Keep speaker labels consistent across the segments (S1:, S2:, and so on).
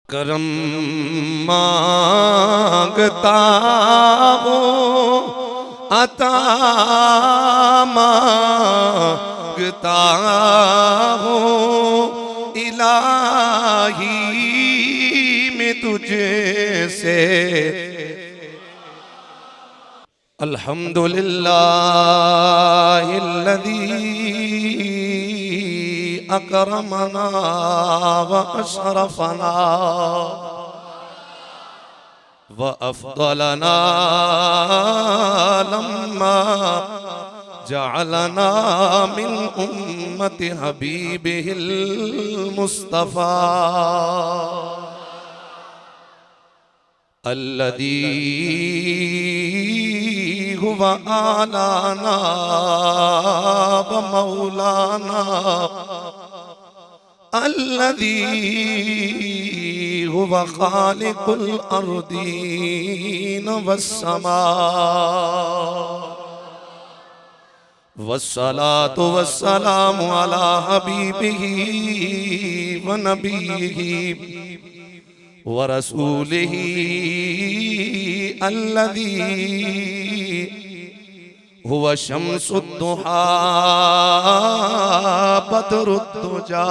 S1: करम मांगता हूँ, अता मांगता हूँ, इलाही में तुझसे। अल्हम्दुलिल्लाहिल्लज़ी अकरमना व अशरफना व अफ़ज़लना लम्मा जअलना मिन उम्मति हबीबिहिल मुस्तफ़ा अल्लज़ी हुवा आलाना व मौलाना अल्लज़ी हुवा खालिकुल अर्दीन वस्समा वस्सलातु वस्सलामु अला हबीबिही व नबीही व रसूलिही अल्लज़ी हुवा शम्सुद्दुहा बदरुद्दुजा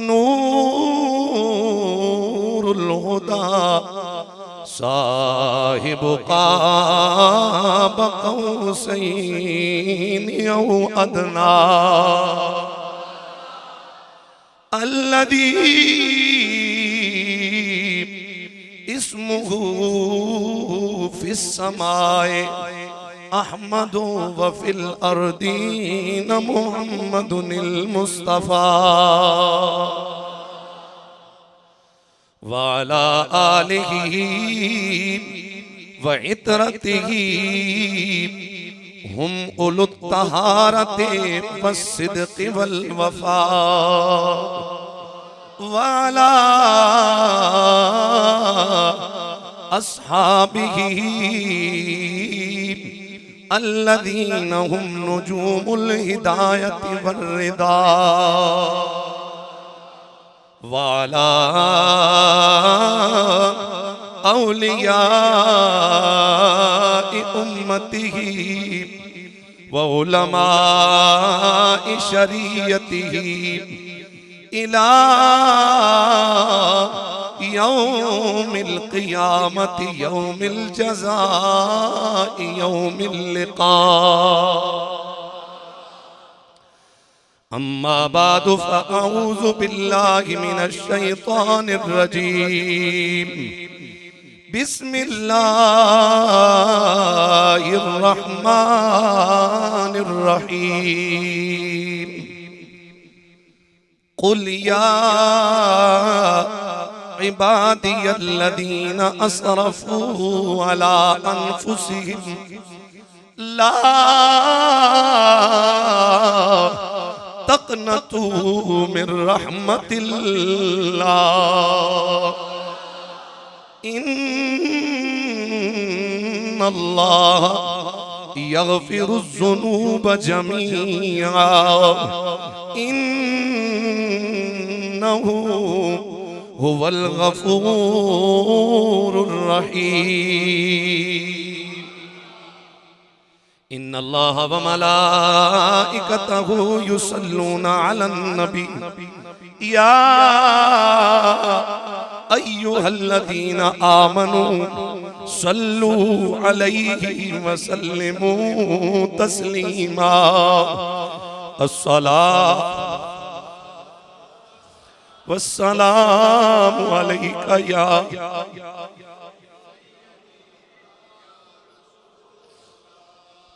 S1: नूरुल हुदा साहिबु क़ाब क़ौसैन औ अदना अल्लज़ी इस्मुहु फिस्समाए अहमदु व फिल अर्दीन मुहम्मदुनिल मुस्तफ़ा व अला आलिही व इतरतिही हुम उलुत तहारते वस्सिद्क़ि वल वफ़ा व अला अस्हाबिही अल्लज़ीन हुम नुजूमुल हिदायति वर्रिदा व अला औलियाए उम्मतिही व उलमाए शरीयतिही इला यौमिल क़ियामति यौमिल जज़ाइ यौमिल लिक़ा अम्मा बादु फ़अऊज़ु बिल्लाहि मिनश शैतानिर रजीम बिस्मिल्लाहिर रहमानिर रहीम क़ुल या इबादियल्लज़ीना असरफ़ू अला अनफुसिहिम ला तक़नतू मिन रहमतिल्लाह इन्नल्लाह यग़फ़िरुज़्ज़ुनूब जमीआ इन्नहु हुवल गफूरुर रहीम इन्नल्लाह व मलाइकतहु युसल्लूना अलन नबी या अय्युहल्लज़ीना आमनू सल्लू अलैहि व सल्लिमू तस्लीमा अस्सलातु वस्सलामु अलैका या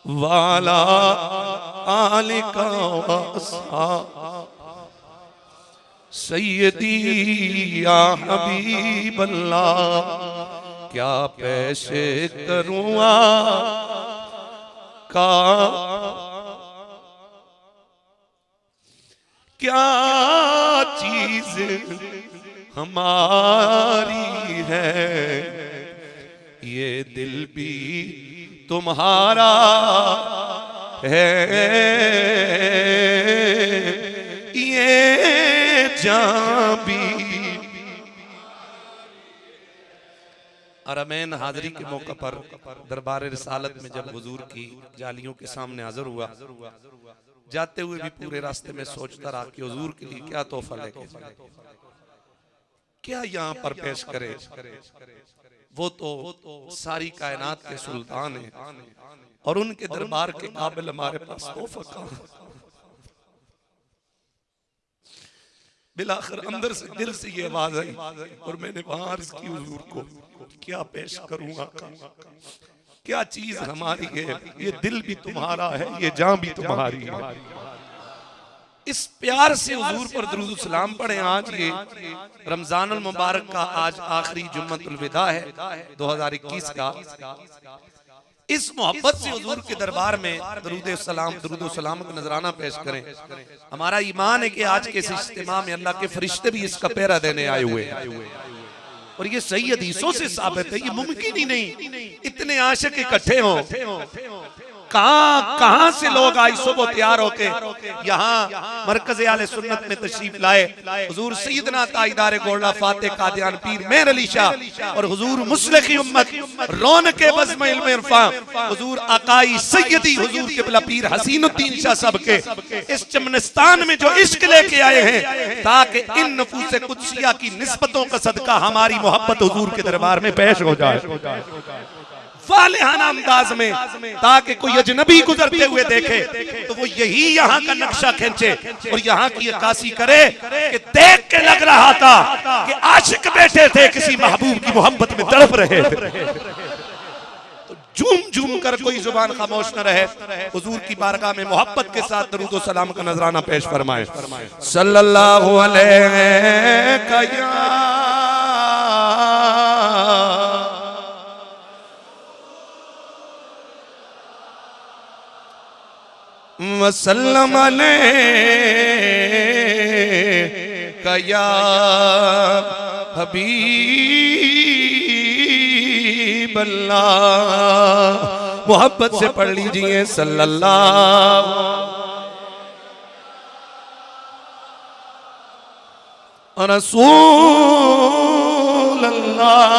S1: वाला आलिका व अस्हाब सय्यदी या हबीबल्लाह क्या पैसे करूँ का क्या चीज हमारी है ये दिल भी तुम्हारा है ये जान भी हरमैन हाजिरी के मौके पर दरबार रिसालत में जब हुजूर की जालियों के सामने हाजिर हुआ, जाते हुए भी पूरे रास्ते में सोचता रहा कि हुजूर के लिए क्या तोहफा लेके जाए, क्या यहाँ पर पेश करे। वो तो सारी कायनात के सुल्तान हैं और उनके दरबार के काबिल हमारे पास तोहफा कहाँ। बिलाखिर अंदर से दिल से ये आवाज आई और मैंने वहां अर्ज की हुजूर को, क्या पेश करूंगा, क्या चीज हमारी है, ये दिल भी तुम्हारा है, ये जान भी तुम्हारी है। इस प्यार से हुजूर पर दुरूद सलाम पढ़े। आज ये रमजानुल मुबारक का आज आखिरी जुम्मतुल विदा है 2021 का। इस मोहब्बत से हुजूर के दरबार में दुरूद सलाम का नजराना पेश करें। हमारा ईमान है कि आज के इस इज्तिमा में अल्लाह के फरिश्ते भी इसका पहरा देने आए हुए हैं और ये सही हदीसों से साबित है। ये मुमकिन ही नहीं इतने आशिक इकट्ठे हों। कहां से लोग आज सुबह तैयार होके यहाँ मरकज़ आले सुन्नत में तशरीफ लाए। हुजूर सैयदना ताईदार गोल्डा फातेह कादियान पीर मेहर अली शाह और हुजूर मुस्लिह उम्मत रौनके बज़्म इल्म इरफा हुजूर आकाई सैयदी हुजूर क़िबला पीर हसीनुद्दीन शाह साहब के इस चमनिस्तान में जो इश्क लेके आए हैं, ताकि इन नफूस कुदसिया की निस्बतों का सदका हमारी मोहब्बत हुजूर के दरबार में पेश हो जाए फालिहाना अंदाज में, ताकि कोई अजनबी गुजरते हुए देखे तो वो यही यहाँ का नक्शा खींचे और यहाँ की अक्कासी करे कि देख के लग रहा था कि आशिक बैठे थे किसी महबूब की मोहब्बत में तड़प रहे थे। तो झूम झूम कर कोई जुबान खामोश न रहे, हुजूर की बारगाह में मोहब्बत के साथ दरूद व सलाम का नजराना पेश फरमाए। सल्लल्लाहु अलैहि वसल्लम अलैका या हबीब अल्लाह। मोहब्बत से पढ़ लीजिए सल्लल्लाहु रसूल अल्लाह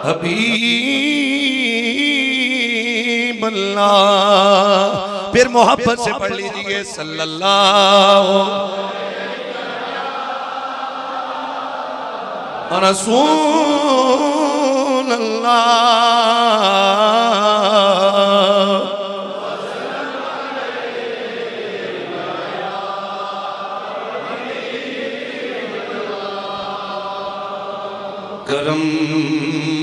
S1: हबीब अल्लाह। फिर मोहब्बत से पढ़ लीजिए सल्लल्लाहु रसूल अल्लाह। करम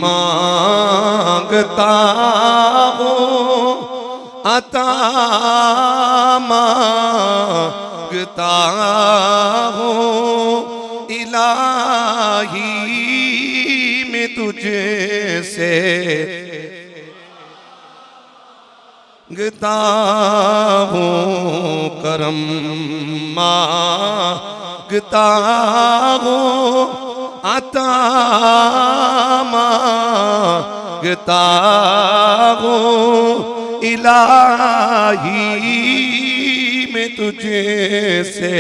S1: मांगता हो अता मांगता हो इलाही में तुझे से गता हो। करम मांगता हो अता मांगता हो इलाही में तुझे से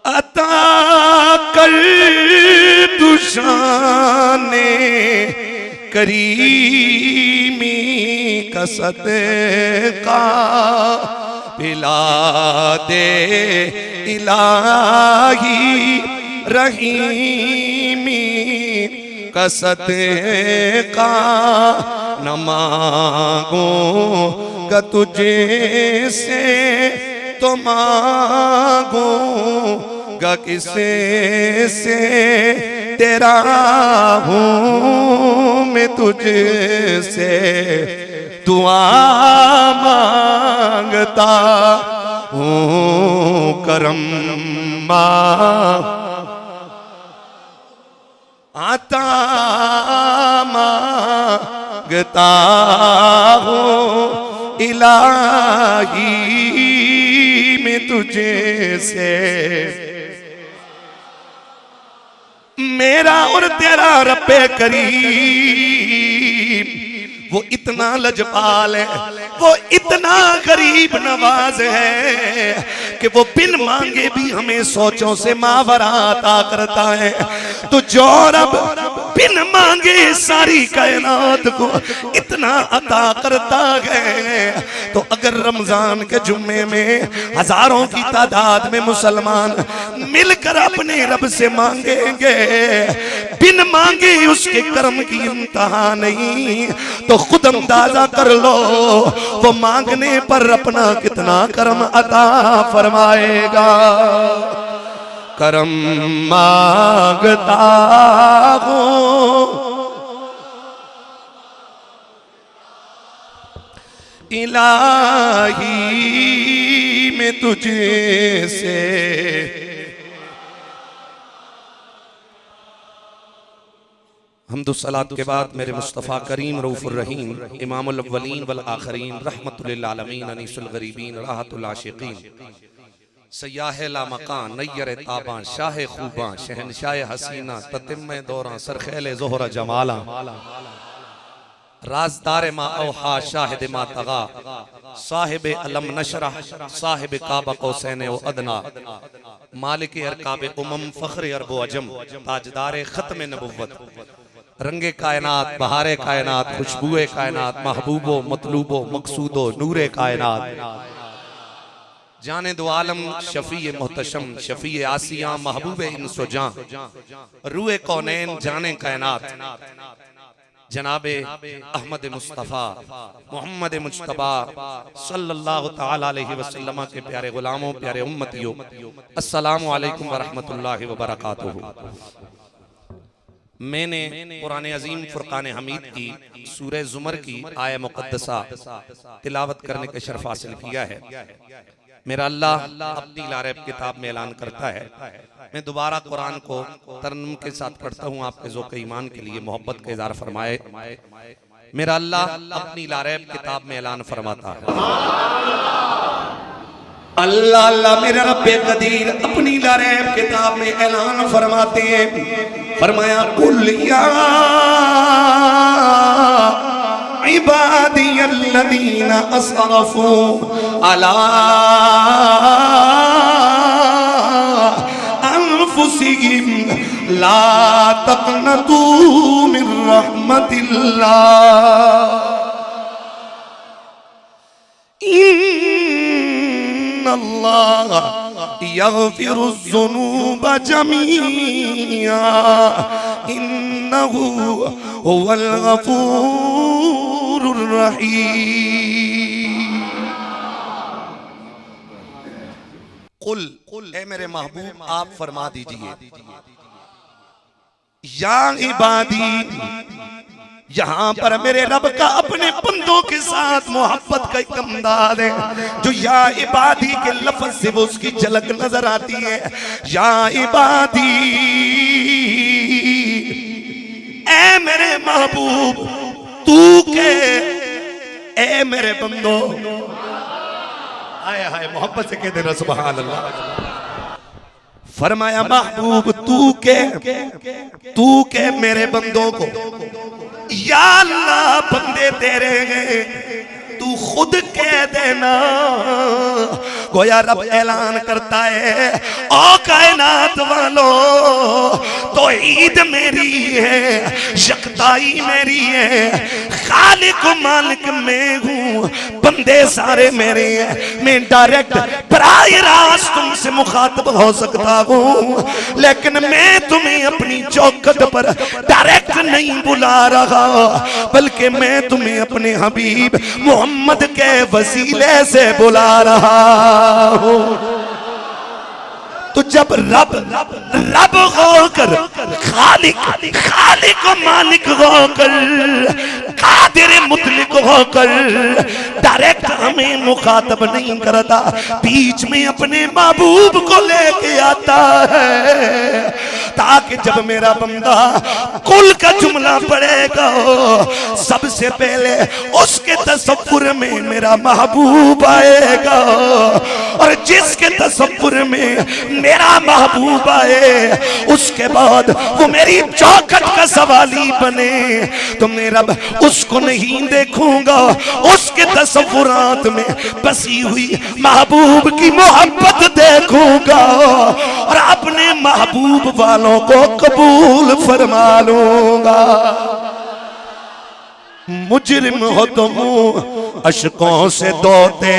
S1: अता कर तू शाने करीमी का सदका पिला दे इलाही रहीमी का सदका। न मांगूंगा तुझे से तो मांगूंगा किसे से, तेरा हूँ मैं तुझसे दुआ मांगता हूँ। करम आता मांगता हूँ इलाही में तुझे से। मेरा और तेरा रब्बे करीम वो इतना लजपाल है, वो इतना गरीब नवाज है कि वो बिन मांगे भी हमें सोचों से मावरा अता करता है। तो जो रब बिन मांगे सारी कायनात को इतना अता करता है, तो अगर रमजान के जुम्मे में हजारों की तादाद में मुसलमान मिलकर अपने रब से मांगेंगे, बिन मांगे उसके कर्म की इंतहा नहीं, तो खुद अंदाजा कर लो वो मांगने पर अपना कितना कर्म अता फरमाएगा। करम मांगता हूँ इलाही में तुझे से, हम्दुस्सलात के बाद मेरे मुस्तफ़ा करीम रऊफ़ुर रहीम इमामुल अव्वलीन वल आखरीन रहमतुल लिल आलमीन अनीसुल गरीबीन राहतुल आशिकीन सयाह ला मकान नय्यर ताबा शाह खूबा शहनशाह हसीना ततिम्मे दौरा सरखेल ज़ोहरा जमाला राजदार मा औहा शाहिद मा तगा साहिब अलम नशरह साहिब काबा कौसैन व अदना मालिक अरकाब उमम फ़ख्र अरब व अजम ताजदार ख़त्म नबुव्वत रंगे कायनात बहारे कायनात खुशबुए कायनात महबूबो मतलूबो मकसूदो नूरे कायनात जाने दो आलम शफी मोहतशम शफी आसिया महबूब इंसो जां रूए कौनैन जाने कायनात जनाबे अहमद मुस्तफ़ा मोहम्मद मुज्तबा सल्लल्लाहु तआला अलैहि वसल्लम के प्यारे गुलामों प्यारे उम्मतियों, अस्सलामु अलैकुम व रहमतुल्लाहि व बरकातुहू। मैंने कुरान अजीम फुरकान हमीद की सूरह ज़ुमर की आया मुक़द्दसा तिलावत करने का शर्फ हासिल किया है। मेरा अल्लाह अपनी लारैब किताब में ऐलान करता है, मैं दोबारा कुरान को तरन्नुम के साथ पढ़ता हूँ आपके ज़ौक़ ईमान के लिए मोहब्बत का इज़हार फरमाए। मेरा अल्लाह अपनी लारैब किताब में ऐलान फरमाता है, अल्लाह अल्लाह मेरा रब्बे कदीर अपनी लारैब किताब में ऐलान फरमाते हैं, फरमाया कुल या इबादियल्लज़ीना अस्रफ़ू अला अनफुसिहिम ला तक़नतू मिन रहमतिल्लाह इन्नल्लाह यग़फ़िरुज़्ज़ुनूब जमीआ इन्नहु हुवल गफ़ूरुर रहीम। कुल ए मेरे महबूब आप फरमा दीजिए, या इबादी, यहाँ पर मेरे रब का अपने बंदों के साथ मोहब्बत का एक अंदाज है जो या इबादी के लफ्ज से वो उसकी झलक नजर आती है। या इबादी, ए मेरे महबूब तू के, ए मेरे बंदो, आया हाय मोहब्बत से कह देना सुभान अल्लाह। फरमाया महबूब तू के मेरे बंदों को, या अल्लाह बंदे तेरे हैं तू खुद कह देना। गोया रब ऐलान करता है, ओ कायनात वालों तो ईद मेरी है, यकताई मेरी है, खालिक मालिक मैं हूँ, बंदे सारे मेरे हैं। मैं डायरेक्ट बराह रास्त तुमसे मुखातब हो सकता हूँ, लेकिन मैं तुम्हें अपनी चौखट पर डायरेक्ट नहीं बुला रहा, बल्कि मैं तुम्हें अपने हबीब मोहम्मद के वसीले से बुला रहा हूँ। तो जब रब होकर खालिक मालिक होकर कादिर मुतलिक होकर डायरेक्ट हमें मुखातब नहीं करता, बीच में अपने महबूब को लेके आता है ताकि कि जब मेरा बंदा कुल का जुमला पढ़ेगा सबसे पहले उसके तसव्वुर में मेरा महबूब आएगा, और जिसके तसव्वुर में मेरा महबूब आए उसके बाद वो मेरी चौखट का सवाली बने तो मेरा उसको नहीं देखूंगा, उसके तसव्वुरात में बसी हुई महबूब की मोहब्बत देखूंगा और अपने महबूब वालों को कबूल फरमा लूंगा। मुजरिम हो तो मुंह अशकों से धोते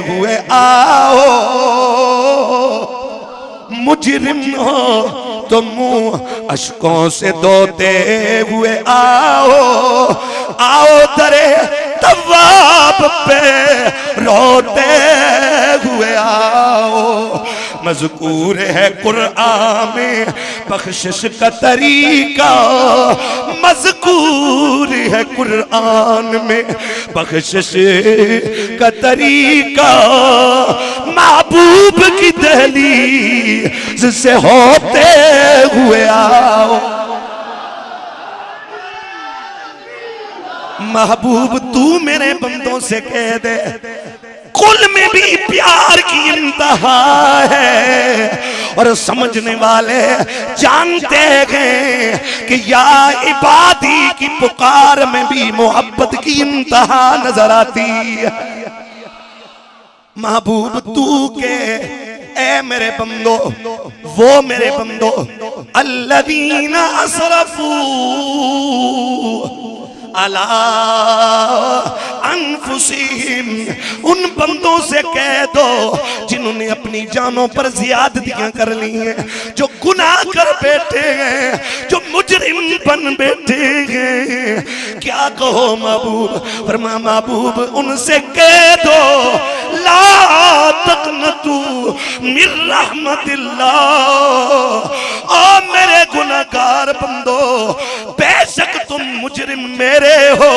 S1: हुए आओ, मुजरिम हो तो मुंह अशकों से धोते हुए आओ, आओ दरे तवाब पे रोते हुए आओ। मज़कूर है कुरान में बख्शिश का तरीका, मज़कूर है कुरान में बख्शिश का तरीका, महबूब की दहलीज से होते हुए आओ। महबूब तू मेरे बंदों से कह दे कुल में भी प्यार की इंतहा है, और समझने वाले जानते हैं कि या इबादी की पुकार में भी मोहब्बत की इंतहा नजर आती है। महबूब तू के ए मेरे बंदो, वो मेरे बंदो अल्लज़ीना असरफू अला अनफुसिहिम, उन बंदों से कह दो जिन्होंने अपनी जानों पर ज़ियादतियां कर ली हैं, जो गुनाह कर बैठे हैं, जो मुजरिम बन बैठे हैं। क्या कहो महबूब, फरमा महबूब उनसे कह दो ला तक़नतू मिर रहमतिल्लाह, ओ मेरे गुनाहगार बंदो बेशक तुम मुजरिम मेरे हो,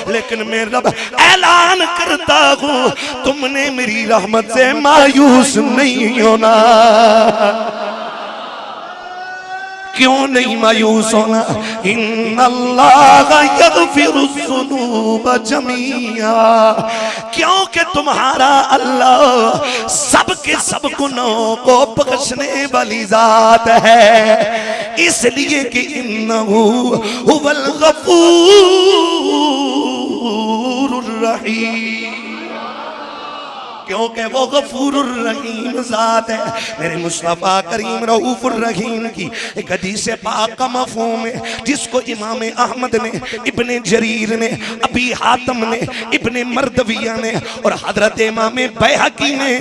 S1: लेकिन मैं रब ऐलान करता हूं तुमने मेरी रहमत से मायूस नहीं होना। क्यों नहीं मायूस होना? इन्नल्लाह यग़फ़िरुज़्ज़ुनूब जमीआ, क्योंकि तुम्हारा अल्लाह सबके सब गुनाहों को बख्शने वाली जात है, इसलिए कि इन्नहु हुवल गफूरुर रहीम, क्योंकि वो गफूरुर रहीम जात है। मेरे मुस्तफा करीम रऊफुर रहीम की एक हदीस पाक का मफ़हूम है, जिसको इमाम अहमद ने, इब्ने जरीर ने, अबी हातिम ने, इब्ने मर्दविया ने और हजरत इमाम बैहकी ने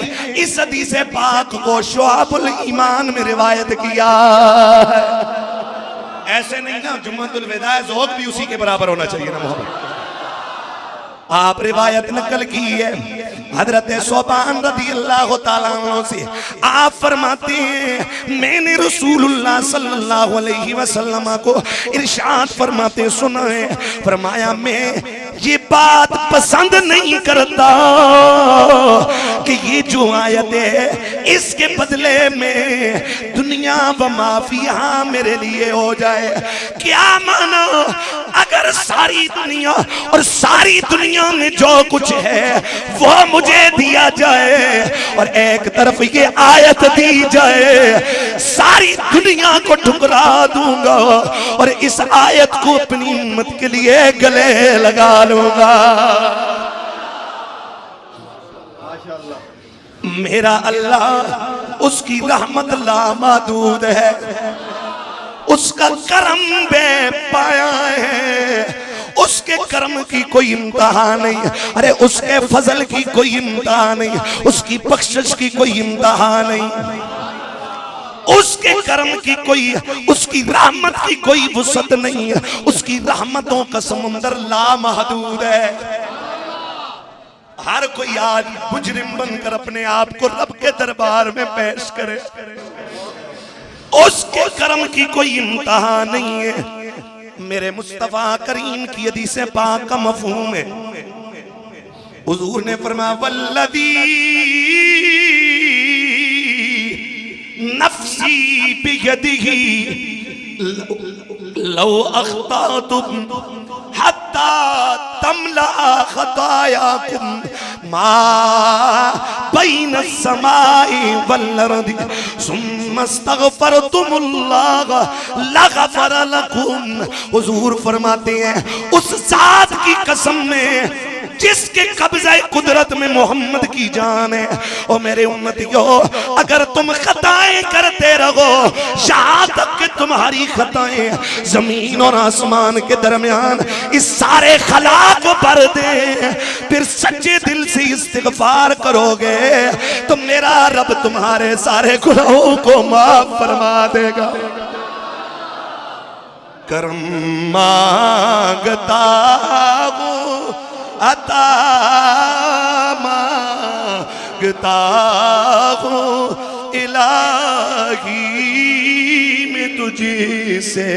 S1: इस हदीस पाक को शुआबुल ईमान में रिवायत किया। ऐसे नहीं ना, जुम्मतुल विदा ज़ौक़ भी उसी के बराबर होना चाहिए ना मोहब्बत। आप रिवायत नकल की है हजरत सोबान रज़ियल्लाहु ताला अन्हु से, आप फरमाते हैं मैंने रसूलुल्लाह सल्लल्लाहु अलैहि वसल्लम को इरशाद फरमाते सुना है, फरमाया मैं ये बात पसंद नहीं करता कि ये जो आयत है इसके बदले में दुनिया व माफिया मेरे लिए हो जाए। क्या माना? अगर सारी दुनिया और सारी दुनिया में जो कुछ है वो मुझे दिया जाए और एक तरफ ये आयत दी जाए, सारी दुनिया को ठुकरा दूंगा और इस आयत को अपनी उम्मत के लिए गले लगा लूंगा। मेरा अल्लाह उसकी रहमत लामादूद है, उसका करम बेपाया है, उसके कर्म की कोई इंतहा नहीं, अरे उसके फजल की कोई इंतहा नहीं, उसकी बख्शिश की कोई इंतहा नहीं, उसके कर्म की कोई, उसकी रहमत की कोई वुसअत नहीं है, उसकी रहमतों का समुंदर लामहदूद है। हर कोई आज मुजरिम बनकर अपने आप को रब के दरबार में पेश करे, उसके कर्म की कोई इंतहा नहीं है। मेरे मुस्तफा करीम की हदीस पाक का मफहूम है, हुजूर ने फरमाया वल्लज़ी नफ्सी बियदिही लो अख्तातुम हत्ता तमला खतायाकुम मा बैन समाई वल अर्दी सुम्मा अस्तगफरतुमुल्लाह लगफर लकुम। हुजूर फरमाते हैं उस जात की कसम में जिसके कब्ज़े कुदरत में मोहम्मद की जान है, और मेरे उम्मतियों अगर तुम खताएं करते रहो यहाँ तक कि तुम्हारी खताएं जमीन और आसमान के दरमियान इस सारे खला को भर दे, फिर सच्चे दिल से इस्तिग़फ़ार करोगे तो मेरा रब तुम्हारे सारे गुनाहों को माफ फरमा देगा। करम मांगता हूँ अता मांगता हूँ इलाही में तुझी से।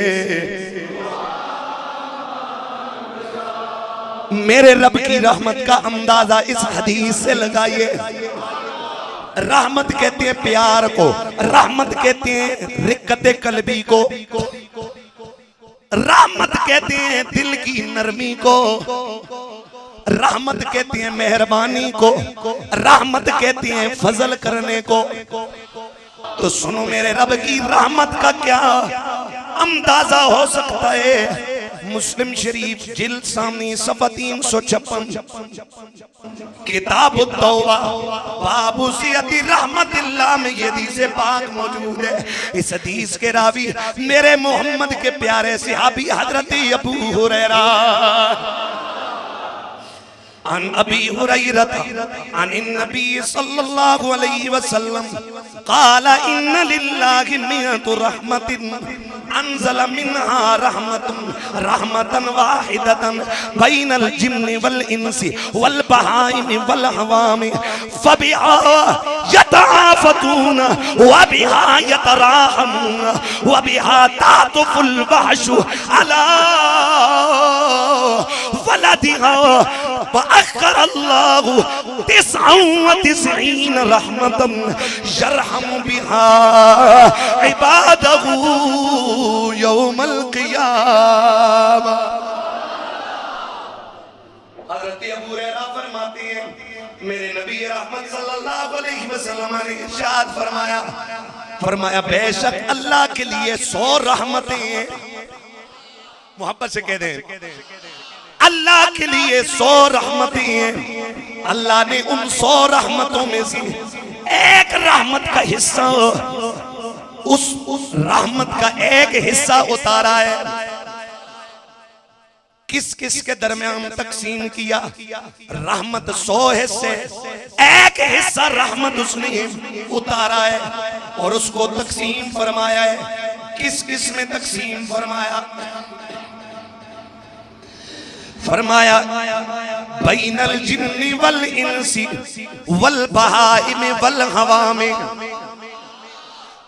S1: मेरे रब की रहमत का अंदाजा इस हदीस से लगाइए। रहमत कहते हैं प्यार को, रहमत कहते हैं रिक्कते कल्बी को, रहमत कहते हैं दिल की नरमी को, रहमत कहते हैं मेहरबानी को, रहमत कहते हैं फजल करने को। तो सुनो मेरे रब की रहमत का क्या अंदाजा हो सकता है। मुस्लिम शरीफ जिल्द सामनी सफ़ा 356 किताब तौबा बाबू सियती रहमतिल्लाह में ये हदीस पाक मौजूद है। इस हदीस के रावी मेरे मोहम्मद के प्यारे सहाबी हजरत अबू हुरैरा अन अबी हुरैरा अन नबी सल्लल्लाहु अलैहि वसल्लम क़ाला इन्ना लिल्लाहि मिअतु रहमतिन अंज़ल मिन्हा रहमतन वाहिदतन बैनल जिन्नि वल इंसी वल बहाइमि वल हवामि फबिहा यतआफतून व बिहा यतराहमून व बिहा तातुफुल वहशु अला वलदिहा वअख्खर अल्लाहु 99 रहमतन यरहमु बिहा इबादहु यौमल क़ियामा। हज़रत अबू हुरैरा फरमाते हैं मेरे नबी रहमत सल्लल्लाहु अलैहि वसल्लम ने इरशाद फरमाया बेशक अल्लाह के लिए 100 रहमतें हैं। मोहब्बत से कह दें अल्लाह के लिए 100 रहमतें हैं। अल्लाह ने उन 100 रहमतों में से एक रहमत का हिस्सा, उस रहमत का एक हिस्सा उतारा है। किस किस के दरमियान तकसीम किया? रहमत 100 हिस्से, एक हिस्सा रहमत उसने उतारा है और उसको तकसीम फरमाया है। किस किस में तकसीम फरमाया बैनल जिन्नि वल इंसी वल बहाइम वल हवामे।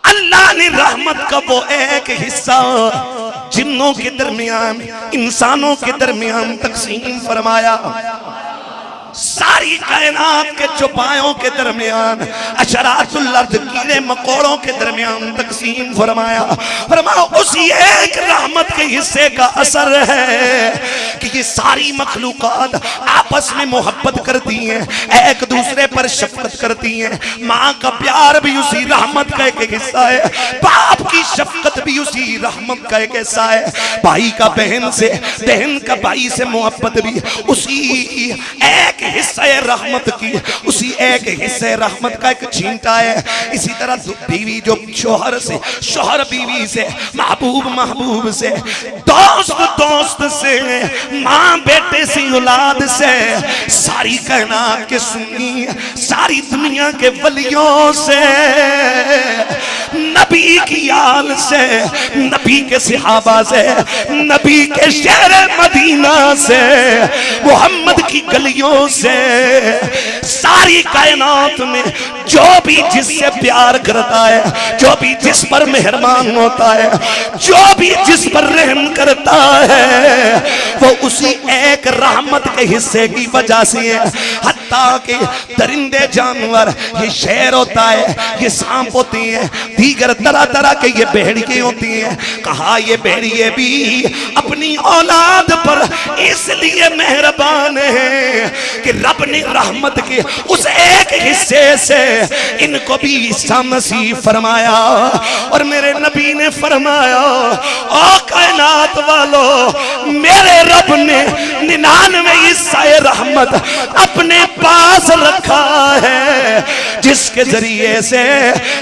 S1: अल्लाह ने रहमत का वो एक हिस्सा जिन्नों के दरमियान इंसानों के दरमियान तकसीम फरमाया। सारी कायनात के चौपायों के दरमियान अशरातुल अर्द कीड़े मकोड़ों के दरमियान तकसीम फरमाया। उसी एक रहमत के हिस्से का असर है कि ये सारी मखलूकात आपस में मोहब्बत करती हैं, एक दूसरे पर शफकत करती हैं। माँ का प्यार भी उसी रहमत का एक हिस्सा है, बाप की शफकत भी उसी रहमत का एक हिस्सा है, भाई का बहन से, बहन का भाई से मोहब्बत भी उसी एक हिस्सा रहमत की, उसी एक हिस्से रहमत का एक छींटा है। इसी तरह बीवी जो शोहर से, शोहर बीवी से, महबूब महबूब से, दोस्त दोस्त से, माँ बेटे से, औलाद से, सारी कायनात के सुन्नी, सारी दुनिया के वलियों से, नबी की आल से, नबी के सहाबा से, नबी के शहर मदीना से, मोहम्मद की गलियों से, सारी कायनात में जो भी जिससे प्यार करता है, जो भी जिस पर मेहरबान होता है, जो भी जिस पर रहम करता है, वो उसी एक रहमत के हिस्से की वजह से है। हत्ता कि दरिंदे जानवर, ये शेर होता है, ये सांप होते हैं, दीगर तरह तरह के ये भेड़िए होती हैं। कहा ये भेड़िए भी अपनी औलाद पर इसलिए मेहरबान है कि रब ने रहमत के उस एक हिस्से से इनको भी ईसा मसीह फरमाया। और मेरे नबी ने फरमाया, ओ कायनात वालों, मेरे रब ने 99 हिस्सा रहमत अपने पास रखा है, जिसके जरिए से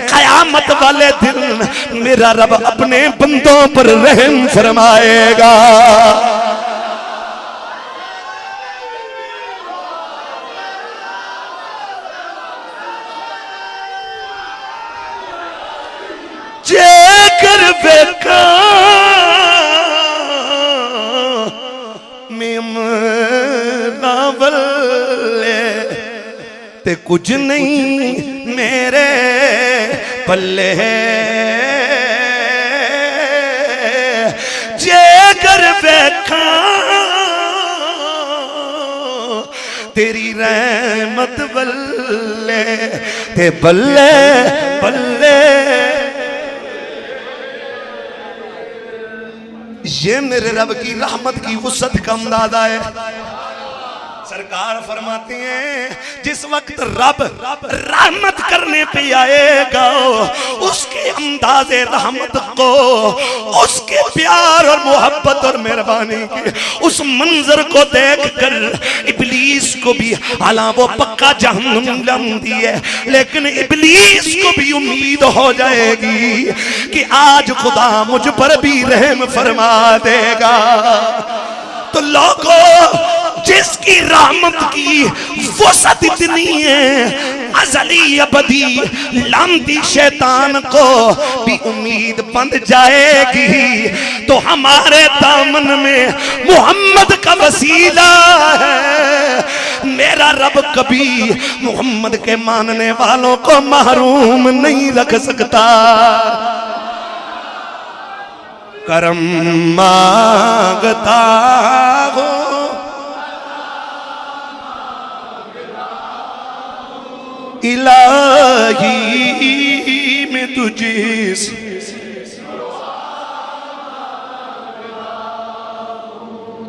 S1: कयामत वाले दिन मेरा रब अपने बंदों पर रहम फरमाएगा। जेकर बेका ते कुछ नहीं मेरे पल्ले, जेकर बैठा तेरी रहमत बल्ले ते बल्ले बल्ले। ये मेरे रब की रहमत की वुसअत का अंदाजा है। सरकार फरमाते हैं, जिस वक्त रब रहमत करने पे आएगा, उसके अंदाजे रहमत को, उसके प्यार और मोहब्बत और मेहरबानी के उस मंजर को देखकर इब्लीस को भी, हालांकि वो पक्का जहन्नम जानती है, लेकिन इब्लीस को भी उम्मीद हो जाएगी कि आज खुदा मुझ पर भी रहम फरमा देगा। तो लोगों, जिसकी रहमत की वसअत इतनी है, अज़ली अबदी लानती शैतान को भी उम्मीद बंध जाएगी। तो हमारे दामन में मोहम्मद का वसीला है। मेरा रब कभी मोहम्मद के मानने वालों को महरूम नहीं रख सकता। करम मांगता हो इलाही में तुझे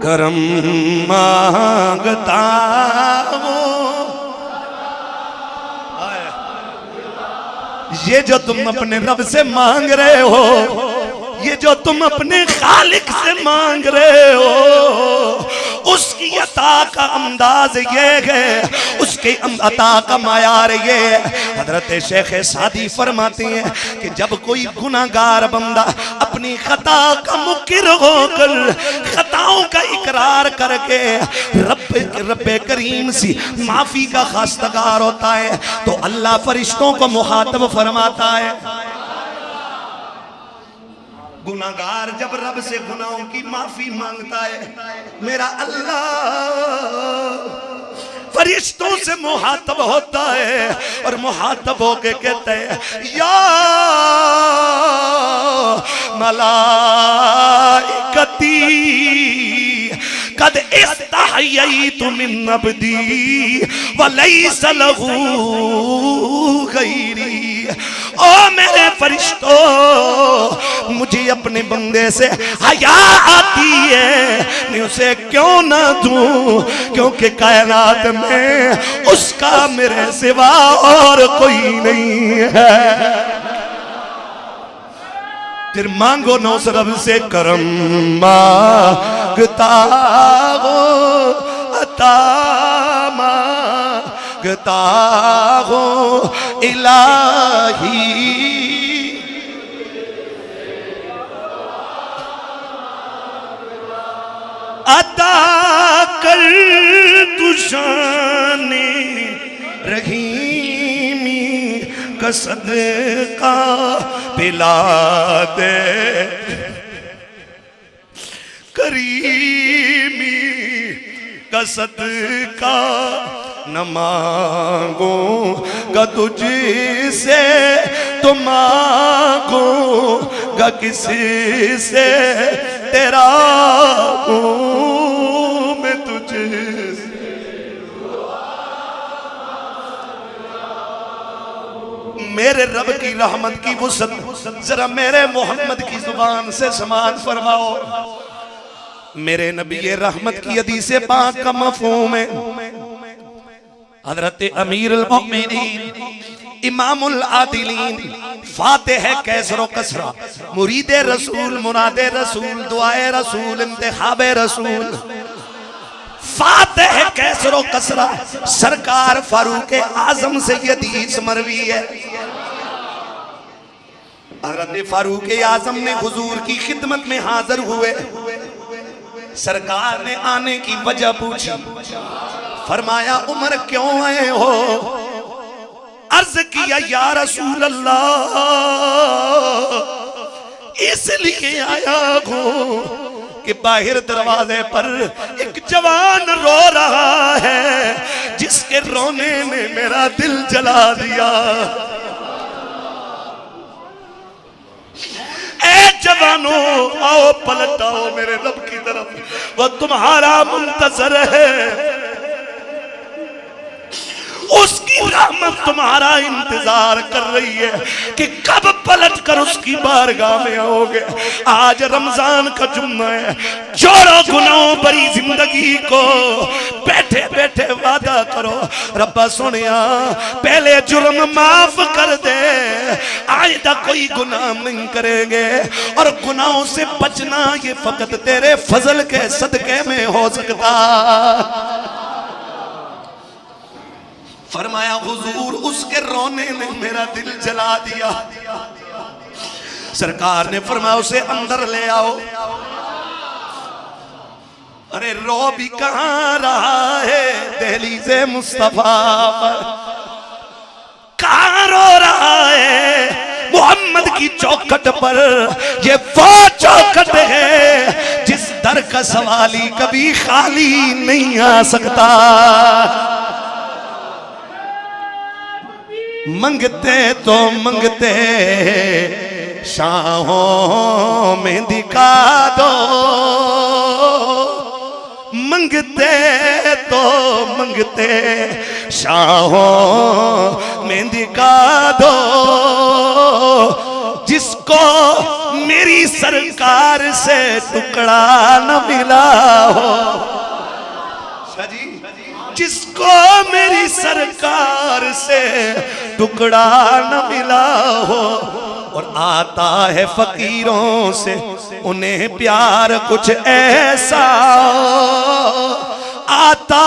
S1: करम मांगता हो। ये जो तुम अपने रब से मांग रहे हो, ये जो तुम अपने खालिक से मांग रहे हो, उसकी अता का अंदाज ये है, उसके अता का मायार ये है। हजरत शेख सादी फरमाते हैं कि जब कोई गुनाहगार बंदा अपनी खता का मुकिर होकर खताओं का इकरार करके रब करीम से माफी का खास्तगार होता है, तो अल्लाह फरिश्तों को मुखातब फरमाता है। गुनाहगार जब रब से गुनाहों की माफी मांगता है, मेरा अल्लाह फरिश्तों से मुहातब होता है और मुहातब होके कहते हैं, या मलाइकती कद इस्तहयैतु मिन अब्दी वलैस लहू गैरी। ओ मेरे फरिश्तों, मुझे अपने बंदे से हया आती है, मैं उसे क्यों ना दूं, क्योंकि कायनात में उसका मेरे सिवा और कोई नहीं है। फिर मांगो नौ रब से करम मांगता हो, अता मांगता हो इलाही। अता कर तू शाने रहीमी का सदका पिला दे, करीमी का सदका न मांगूंगा तुझसे, तो मांगूंगा किसी से, तेरा हूँ मैं तुझे। तेरे रब की रहमत की वुसअत जरा मेरे मोहम्मद की जुबान से समाअत फरमाओ। मेरे नबी रहमत की हदीस पाक का मफ़हूम है हज़रत अमीरुल मोमिनीन इमामुल आदिलीन फातिह कैसर कसरा मुरीद रसूल मुराद रसूल दुआए रसूल इंतखाब रसूल फातिह कैसर कसरा सरकार फारूक आजम से ये हदीस मरवी है। हज़रत फारूक आजम ने हुजूर की खिदमत में हाजिर हुए। सरकार ने आने की वजह पूछी। फरमाया उमर क्यों आए हो? अर्ज किया या रसूल अल्लाह इसलिए आया हूं कि बाहर दरवाजे पर एक जवान रो रहा है जिसके रोने ने मेरा दिल जला दिया। ए जवानों आओ पलट आओ मेरे रब की तरफ, वो तुम्हारा मुंतजर है, उसकी रहमत तुम्हारा इंतजार कर रही है कि कब पलट कर उसकी बारगाह में आओगे। आज रमजान का जुम्मा है, छोड़ो गुनाहों भरी जिंदगी को, बैठे बैठे वादा करो रब्बा सोनिया पहले जुर्म माफ कर दे, आइंदा कोई गुनाह नहीं करेंगे। और गुनाहों से बचना ये फकत तेरे फजल के सदके में हो सकता। फरमाया हुजूर उसके रोने ने मेरा दिल जला दिया। सरकार ने फरमाया उसे अंदर ले आओ। अरे रो भी कहां रहा है दहलीज़े मुस्तफा पर, कहां रो रहा है मोहम्मद की चौखट पर। ये वो चौखट है जिस दर का सवाली कभी खाली नहीं आ सकता। मंगते तो मंगते शाहों में दिखा दो, मंगते तो मंगते शाहों में दिखा दो, जिसको मेरी सरकार से टुकड़ा न मिला हो। जिसको मेरी सरकार से टुकड़ा न मिला हो। और आता है फकीरों से उन्हें प्यार कुछ ऐसा, आता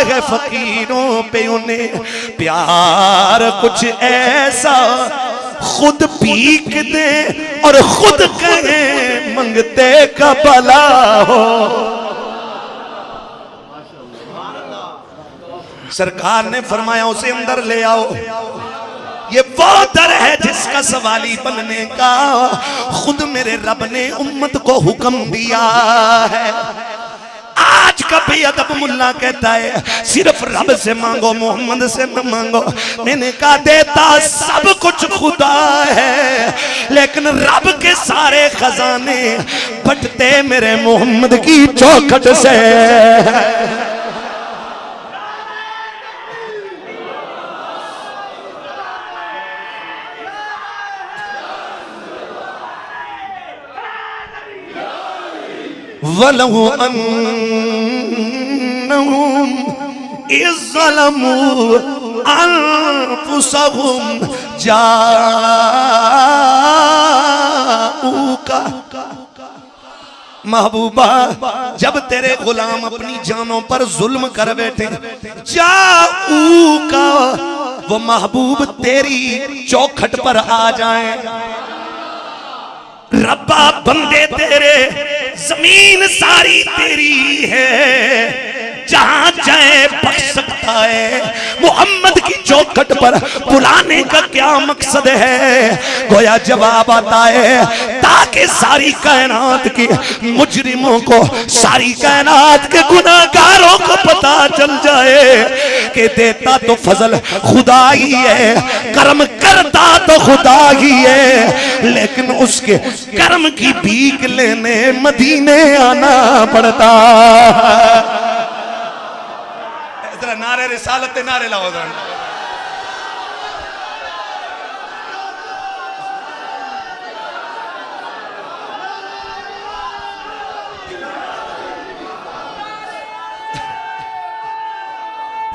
S1: है फकीरों पे उन्हें प्यार कुछ ऐसा, खुद भीख दे और खुद कहे मंगते का भला हो। सरकार ने फरमाया उसे अंदर ले आओ। ये वो दर है जिसका सवाली बनने का खुद मेरे रब ने उम्मत को हुक्म दिया है। आज का बेअदब मुल्ला कहता है सिर्फ रब से मांगो मोहम्मद से न मांगो। मैंने कहा देता सब कुछ खुदा है, लेकिन रब के सारे खजाने बटते मेरे मोहम्मद की चौखट से। वलहु अन्नहुम इज़्ज़लमू अनफुसहुम जाऊका। महबूबा जब तेरे गुलाम अपनी जानों पर जुल्म कर बैठे, जाऊका वो महबूब तेरी चौखट पर आ जाए। रब्बा बंदे तेरे जमीन सारी तेरी है, जहां जाए बख्श सकता है। मोहम्मद की चौखट पर बुलाने का क्या मकसद है? गोया जवाब आता है ताकि सारी कायनात के मुजरिमों को, सारी कायनात के गुनाहगारों को पता चल जाए कि देता तो फजल खुदा ही है, कर्म करता तो खुदा ही है, लेकिन उसके कर्म की भीख लेने मदीने आना पड़ता। नारे रिसालत नारे लाओ।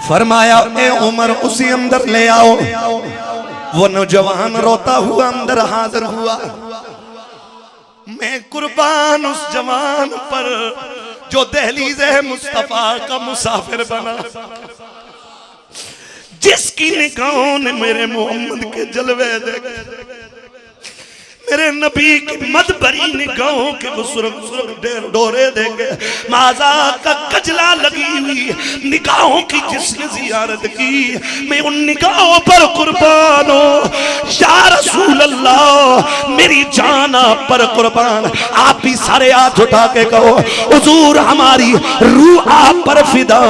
S1: फरमाया ए उमर उसी अंदर ले आओ। वो नौजवान रोता हुआ अंदर हाजिर हुआ। मैं कुर्बान उस जवान पर जो दहलीज़ मुस्तफा का मुसाफिर बना, जिसकी निगाहों ने मेरे मोहम्मद के जलवे देखे, मेरे नबी की मदबरी निगाहों के डोरे देखे, माजा का कजला लगी हुई निगाहों की जिसने जियारत की, मैं उन निगाहों पर कुर्बान हो। या रसूल अल्लाह, मेरी जान आप पर कुर्बान। आप भी सारे हाथ उठा के कहो, हुजूर हमारी रूह आप पर फिदा,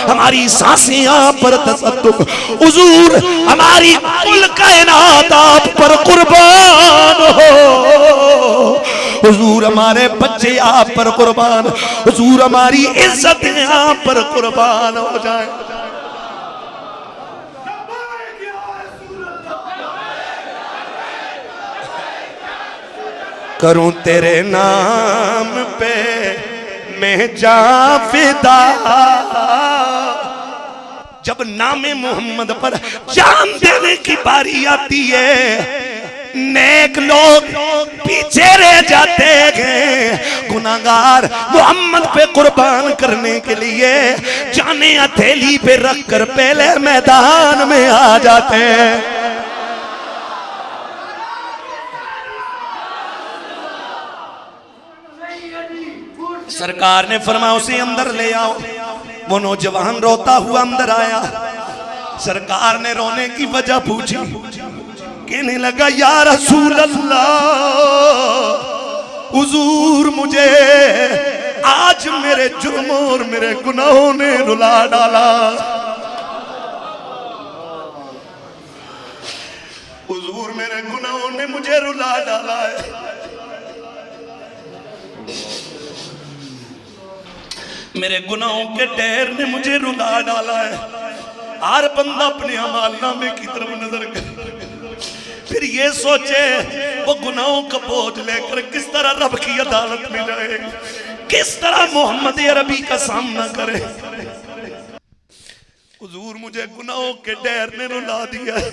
S1: हमारी सांसें आप पर तसद्दुक, हुजूर हमारी कुल कायनात आप पर कुर्बान हो। हुजूर हमारे बच्चे आप पर कुर्बान, हुजूर हमारी इज्जतें आप पर कुर्बान हो जाए। करूं तेरे नाम पे मैं जाफिदा, जब नामे मोहम्मद पर जान देने की बारी आती है, नेक लोग पीछे रह जाते हैं, गुनाहगार मोहम्मद पे कुर्बान करने के लिए जाने हथेली पे रख कर पहले मैदान में आ जाते हैं। सरकार ने फरमाया उसे अंदर ले आओ। वो नौजवान रोता हुआ अंदर आया। सरकार ने रोने की वजह पूछी, कहने लगा या रसूल अल्लाह, हुजूर मुझे आज मेरे जुर्मों और मेरे गुनाहों ने रुला डाला। हुजूर मेरे गुनाहों ने मुझे रुला डाला है। मेरे गुनाहों के ढेर ने मुझे रुला डाला है। हर बंदा अपने अमालनामे की तरफ नजर करे, फिर ये सोचे वो गुनाहों का बोझ लेकर किस तरह रब की अदालत में जाए, किस तरह मोहम्मद अरबी का सामना करे। हुजूर मुझे गुनाहों के ढेर ने रुला दिया है।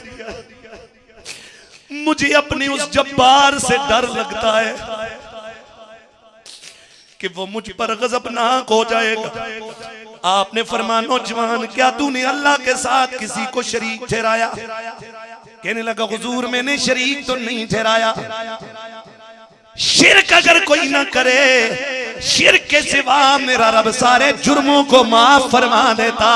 S1: मुझे अपनी उस जब्बार से डर लगता है कि वो मुझ पर गजबनाक हो जाएगा। आपने फरमाया नौजवान, क्या तूने अल्लाह के साथ किसी को शरीक ठहराया? कहने लगा हुजूर मैंने शरीक तो नहीं ठहराया। शिर्क अगर कोई ना करे, शिर्क के सिवा मेरा रब सारे जुर्मों को माफ फरमा देता,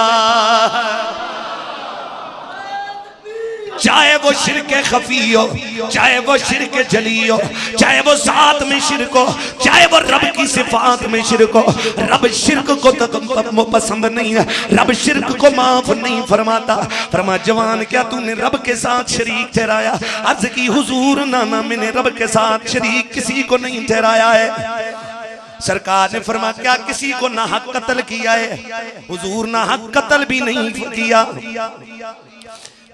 S1: चाहे वो शिर्क खफी हो, चाहे वो शिर्क जली हो, चाहे वो साथ में शिर्क हो, चाहे वो रब की सिफात में शिर्क हो। रब शिर्क को तो पसंद नहीं है, रब शिर्क को माफ नहीं फरमाता। फरमा जवान क्या तूने रब के साथ शरीक ठहराया? अर्ज की हुजूर ना ना मैंने रब के साथ शरीक किसी को नहीं ठहराया है। सरकार ने फरमा क्या किसी को ना हक कत्ल किया है? हुजूर ना हक कत्ल भी नहीं किया।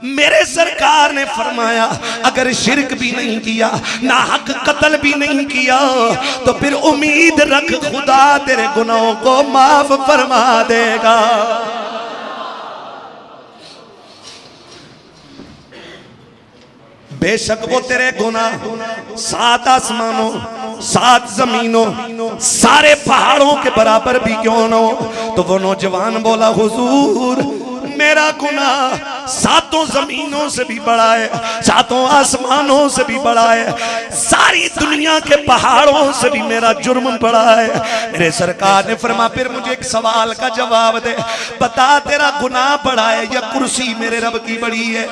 S1: मेरे सरकार ने फरमाया अगर शिर्क भी नहीं किया, ना हक कत्ल भी नहीं किया, तो फिर उम्मीद रख खुदा तेरे गुनाहों को माफ फरमा देगा। बेशक वो तेरे गुनाह 7 आसमानों 7 जमीनों सारे पहाड़ों के बराबर भी क्यों न हो। तो वो नौजवान बोला हुजूर मेरा गुनाह 7 जमीनों से भी बड़ा है, 7 आसमानों से भी बड़ा है, सारी दुनिया के पहाड़ों से भी मेरा जुर्म बड़ा है। मेरे सरकार ने फरमा फिर मुझे एक सवाल का जवाब दे, बता तेरा गुनाह बड़ा है या कुर्सी मेरे रब की बड़ी है,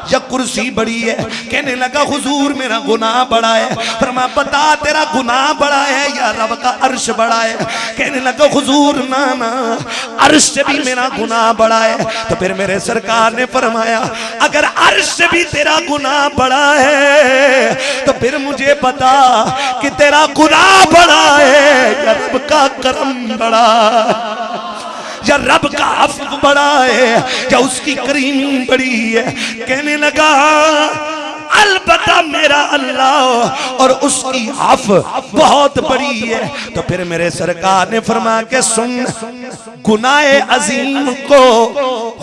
S1: या कुर्सी बड़ी है? कहने लगा हुजूर मेरा गुनाह बड़ा है। फरमा बता तेरा गुनाह बड़ा है या रब का अर्श बड़ा है? कहने लगा हुजूर ना ना अर्श से भी मेरा गुनाह बड़ा है। तो फिर मेरे सरकार ने फरमाया अगर अर्श से भी तेरा गुनाह बड़ा है तो फिर मुझे बता कि तेरा गुनाह बड़ा है या रब का करम बड़ा, या रब का अफ़्व बड़ा है, या उसकी करीमी बड़ी है? कहने लगा अलबत्ता मेरा अल्लाह और उसकी आफ बहुत बड़ी है। तो फिर मेरे सरकार ने फरमाया कि सुन, गुनाहे अजीम को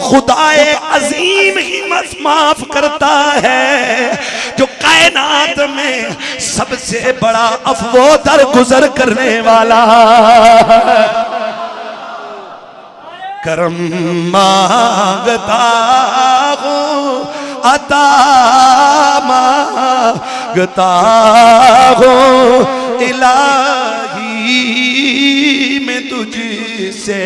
S1: खुदाए अजीम ही माफ करता है, जो कायनात में सबसे बड़ा अफवो दर गुजर करने वाला। करम मांगता हूँ अता मांगता हूँ इलाही मैं तुझसे।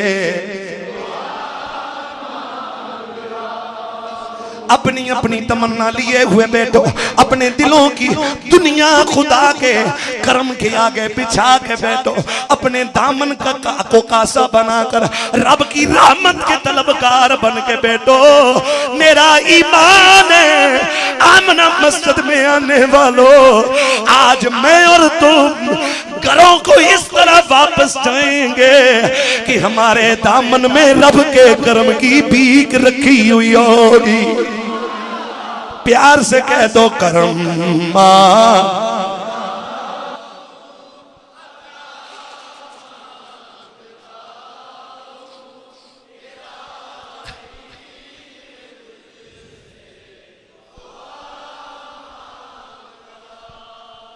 S1: अपनी अपनी तमन्ना लिए हुए बैठो, अपने दिलों की दुनिया खुदा के कर्म के आगे बिछा के बैठो, अपने दामन को कासा बनाकर रब की रहमत के तलबकार बन के बैठो। मेरा ईमान है, आमना मस्जिद में आने वालों, आज मैं और तुम घरों को इस तरह वापस जाएंगे कि हमारे दामन में रब के कर्म की भीख रखी हुई होगी। प्यार से कह दो करम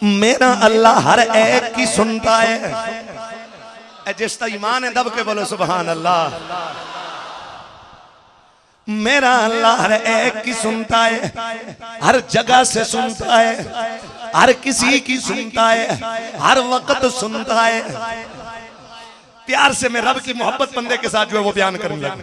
S1: मेरा अल्लाह हर एक की सुनता है। जिसका ईमान है दब के बोलो सुभान अल्लाह। मेरा अल्लाह हर एक की सुनता है, हर जगह से सुनता है, हर किसी की सुनता है, हर वक्त सुनता है। प्यार से मैं रब की मोहब्बत बंदे के साथ जो है वो बयान करने लगा।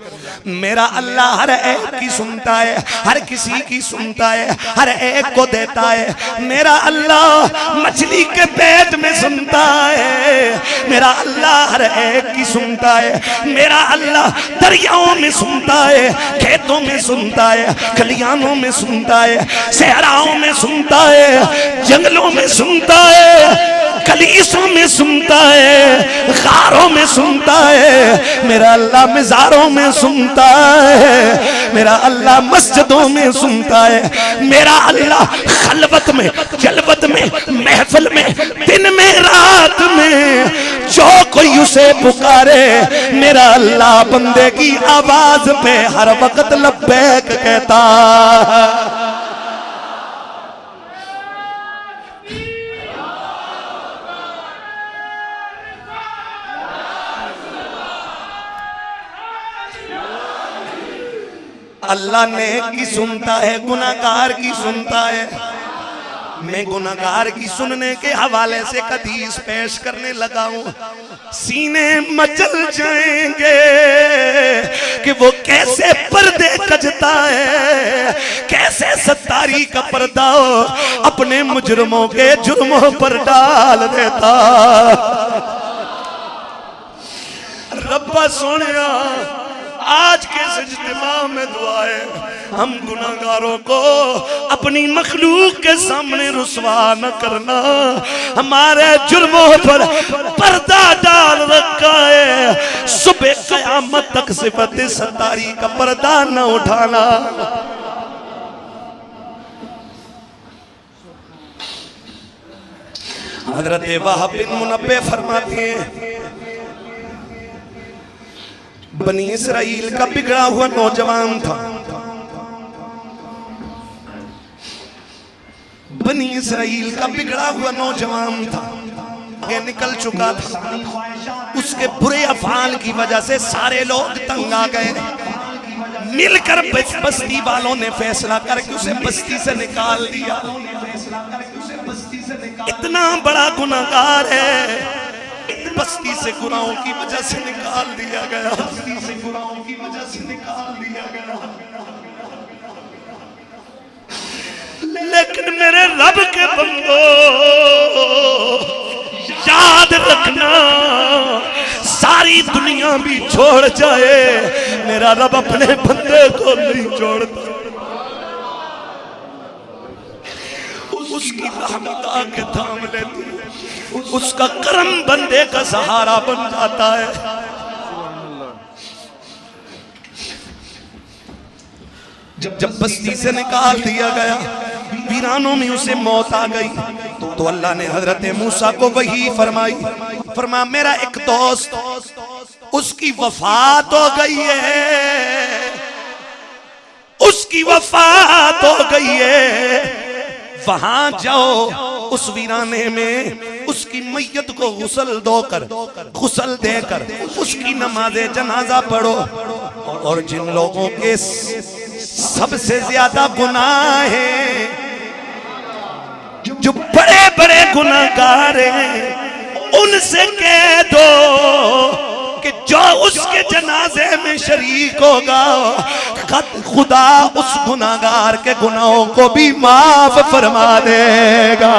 S1: मेरा अल्लाह हर एक की सुनता है, हर किसी की सुनता है, हर एक को देता है। मेरा अल्लाह मछली के पेट में सुनता है, मेरा अल्लाह हर एक की सुनता है। मेरा अल्लाह दरियाओं में सुनता है, खेतों में सुनता है, खलियानों में सुनता है, सहराओं में सुनता है, जंगलों में सुनता है, कलीसों में सुनता है, गारों में सुनता है। मेरा अल्लाह मज़ारों में सुनता है, मेरा अल्लाह मस्जिदों में सुनता है। मेरा अल्लाह खलवत में, जलवत में, महफिल में, दिन में, रात में, जो कोई उसे पुकारे मेरा अल्लाह बंदे की आवाज पे हर वक्त लब्बैक कहता। अल्लाह ने की सुनता है, गुनाहगार की सुनता है। मैं गुनाहगार की सुनने के हवाले से हदीस पेश करने लगा हूं, सीने मचल जाएंगे कि वो कैसे पर्दे कजता है, कैसे सत्तारी का पर्दा अपने मुजरमों के जुर्मों पर डाल देता। रब्बा सोनिया आज के इज्तिमा में दुआ है, हम गुनाहगारों को अपनी मखलूक के सामने रुसवा न करना। हमारे जुर्मों पर पर्दा डाल रखा है, सुबह क़यामत तक सिफत सत्तारी का पर्दा न उठाना। हज़रत वहाब बिन मुनब्बे फरमाते हैं, बनी इसराइल का बिगड़ा हुआ नौजवान था, बनी इसराइल का बिगड़ा हुआ नौजवान था, ये निकल चुका था। उसके बुरे अफआल की वजह से सारे लोग तंग आ गए। मिलकर बस्ती वालों ने फैसला करके उसे बस्ती से निकाल दिया। इतना बड़ा गुनाहगार है, बस्ती से गुनाहों की वजह से निकाल दिया गया, बस्ती से गुनाहों की वजह से निकाल दिया गया। लेकिन मेरे रब के बंदो याद रखना, सारी दुनिया भी छोड़ जाए मेरा रब अपने बंदे को नहीं छोड़ता। उसकी रहमत आके थाम लेती, उसका करम बंदे का सहारा बन जाता है। जब बस्ती से निकाल दिया गया, वीरानों में उसे मौत आ गई। तो अल्लाह ने हजरत मूसा को वही फरमाई, फरमा मेरा एक दोस्त उसकी वफात हो गई है, उसकी वफात हो गई है, वहां जाओ उस वीराने में उसकी मैयत को गुस्ल देकर उसकी नमाज़े जनाजा पढ़ो। और जिन लोगों के सबसे ज्यादा गुनाह हैं, जो बड़े बड़े गुनाहगार हैं, उनसे कह दो कि जो उसके जनाजे में शरीक होगा खुदा उस गुनाहगार के गुनाहों को भी माफ फरमा देगा।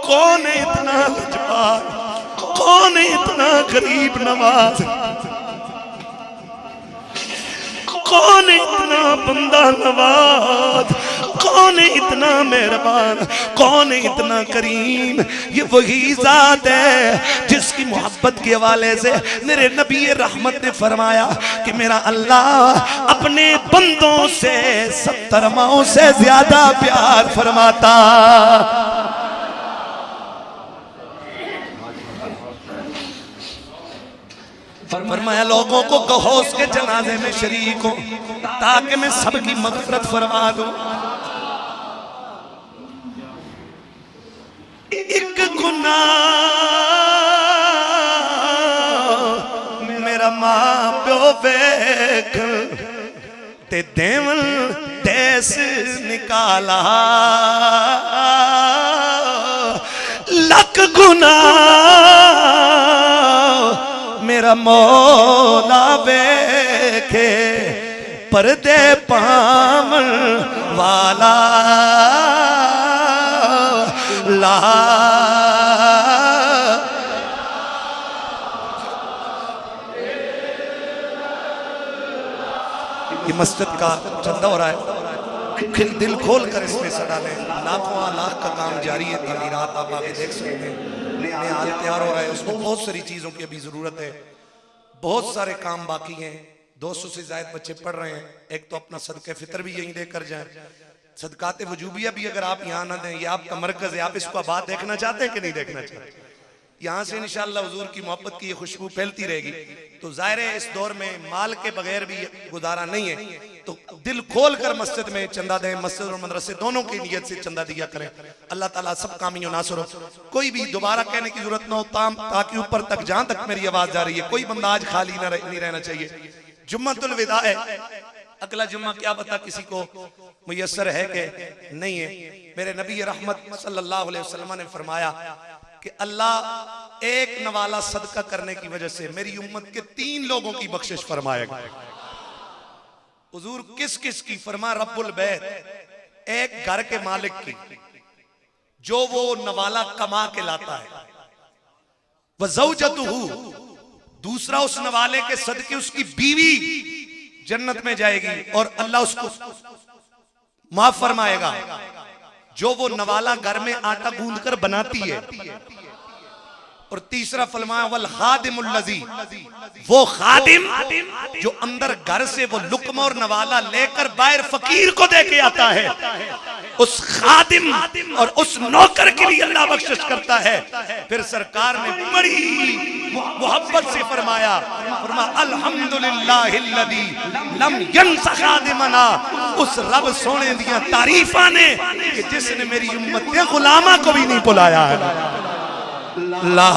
S1: कौन है इतना लजपाल, कौन है इतना गरीब नवाज, कौन है इतना बंदा नवाज, कौन है इतना मेहरबान, कौन है इतना करीम। ये वही जात है जिसकी मोहब्बत के हवाले से मेरे नबी रहमत ने फरमाया कि मेरा अल्लाह अपने बंदों से 70 माओं से ज्यादा प्यार फरमाता। फरमाया लोगों को कहो उसके जनाजे में शरीक हो ताकि मैं सबकी मगफरत फरमा दूं। एक गुनाह मेरा मां प्यो वेख ते देवन देश निकाला, लख गुनाह मेरा मौला वेखे पर्दे पावन वाला ला। ये मस्जिद का चंदा हो रहा है, फिर दिल खोल कर इसमें सदा लें। लाखों लाख का काम जारी है, तमीरात आप आगे देख सकते हैं, नया हाल तैयार हो रहा है, उसमें बहुत सारी चीजों की अभी जरूरत है, बहुत सारे काम बाकी हैं। 200 से ज्यादा बच्चे पढ़ रहे हैं। एक तो अपना सदक़े फितर भी यहीं देकर जाएं, सदकाते वजूबिया भी अगर आप यहाँ ना दें, ये आपका मरकज है, आप इसको आबाद देखना चाहते हैं कि नहीं देखना चाहते? यहाँ से इंशाअल्लाह हुजूर की मोहब्बत की ये खुशबू फैलती रहेगी। तो जाहिर है इस दौर में माल के बगैर भी गुजारा नहीं है, तो दिल खोल कर मस्जिद में चंदा दें, मस्जिद और मदरसे दोनों की नियत से चंदा दिया करें। अल्लाह ताला सब कामियों नासर हो। कोई भी दोबारा कहने की जरूरत ना हो, ताकि ऊपर तक जहां तक मेरी आवाज जा रही है कोई बंदा आज खाली नहीं रहना चाहिए। जुम्मतुल विदा है, अगला जुम्मा क्या पता किसी को मुयस्सर है कि नहीं है। मेरे नबी रहमत सल्लल्लाहु अलैहि वसल्लम ने फरमाया कि अल्लाह एक नवाला सदका करने की वजह से मेरी उम्मत के 3 लोगों की बख्शिश फरमाएगा। हुजूर किस किस की? फरमा रब्बुल बैत, एक घर के मालिक की जो वो नवाला कमा के लाता है, व ज़ौजतुहु, दूसरा उस नवाले के सदके उसकी बीवी जन्नत में जाएगी और अल्लाह उसको माफ फरमाएगा। जो वो नवाला घर में आटा गूंद कर बनाती है। और तीसरा फरमाया वल खादिमुल लज़ी, वो खादिम जो अंदर घर से वो लुक्मा और नवाला लेकर बाहर फकीर को दे के आता है, उस खादिम और उस नौकर के लिए अल्लाह बख्शिश करता है। फिर सरकार ने बड़ी मोहब्बत से फरमाया अल्हम्दुलिल्लाहिल्लज़ी लम यंस खादिमना, उस रब सोने दिया तारीफा ने कि जिसने मेरी उम्मत के गुलामा को भी नहीं बुलाया है। ला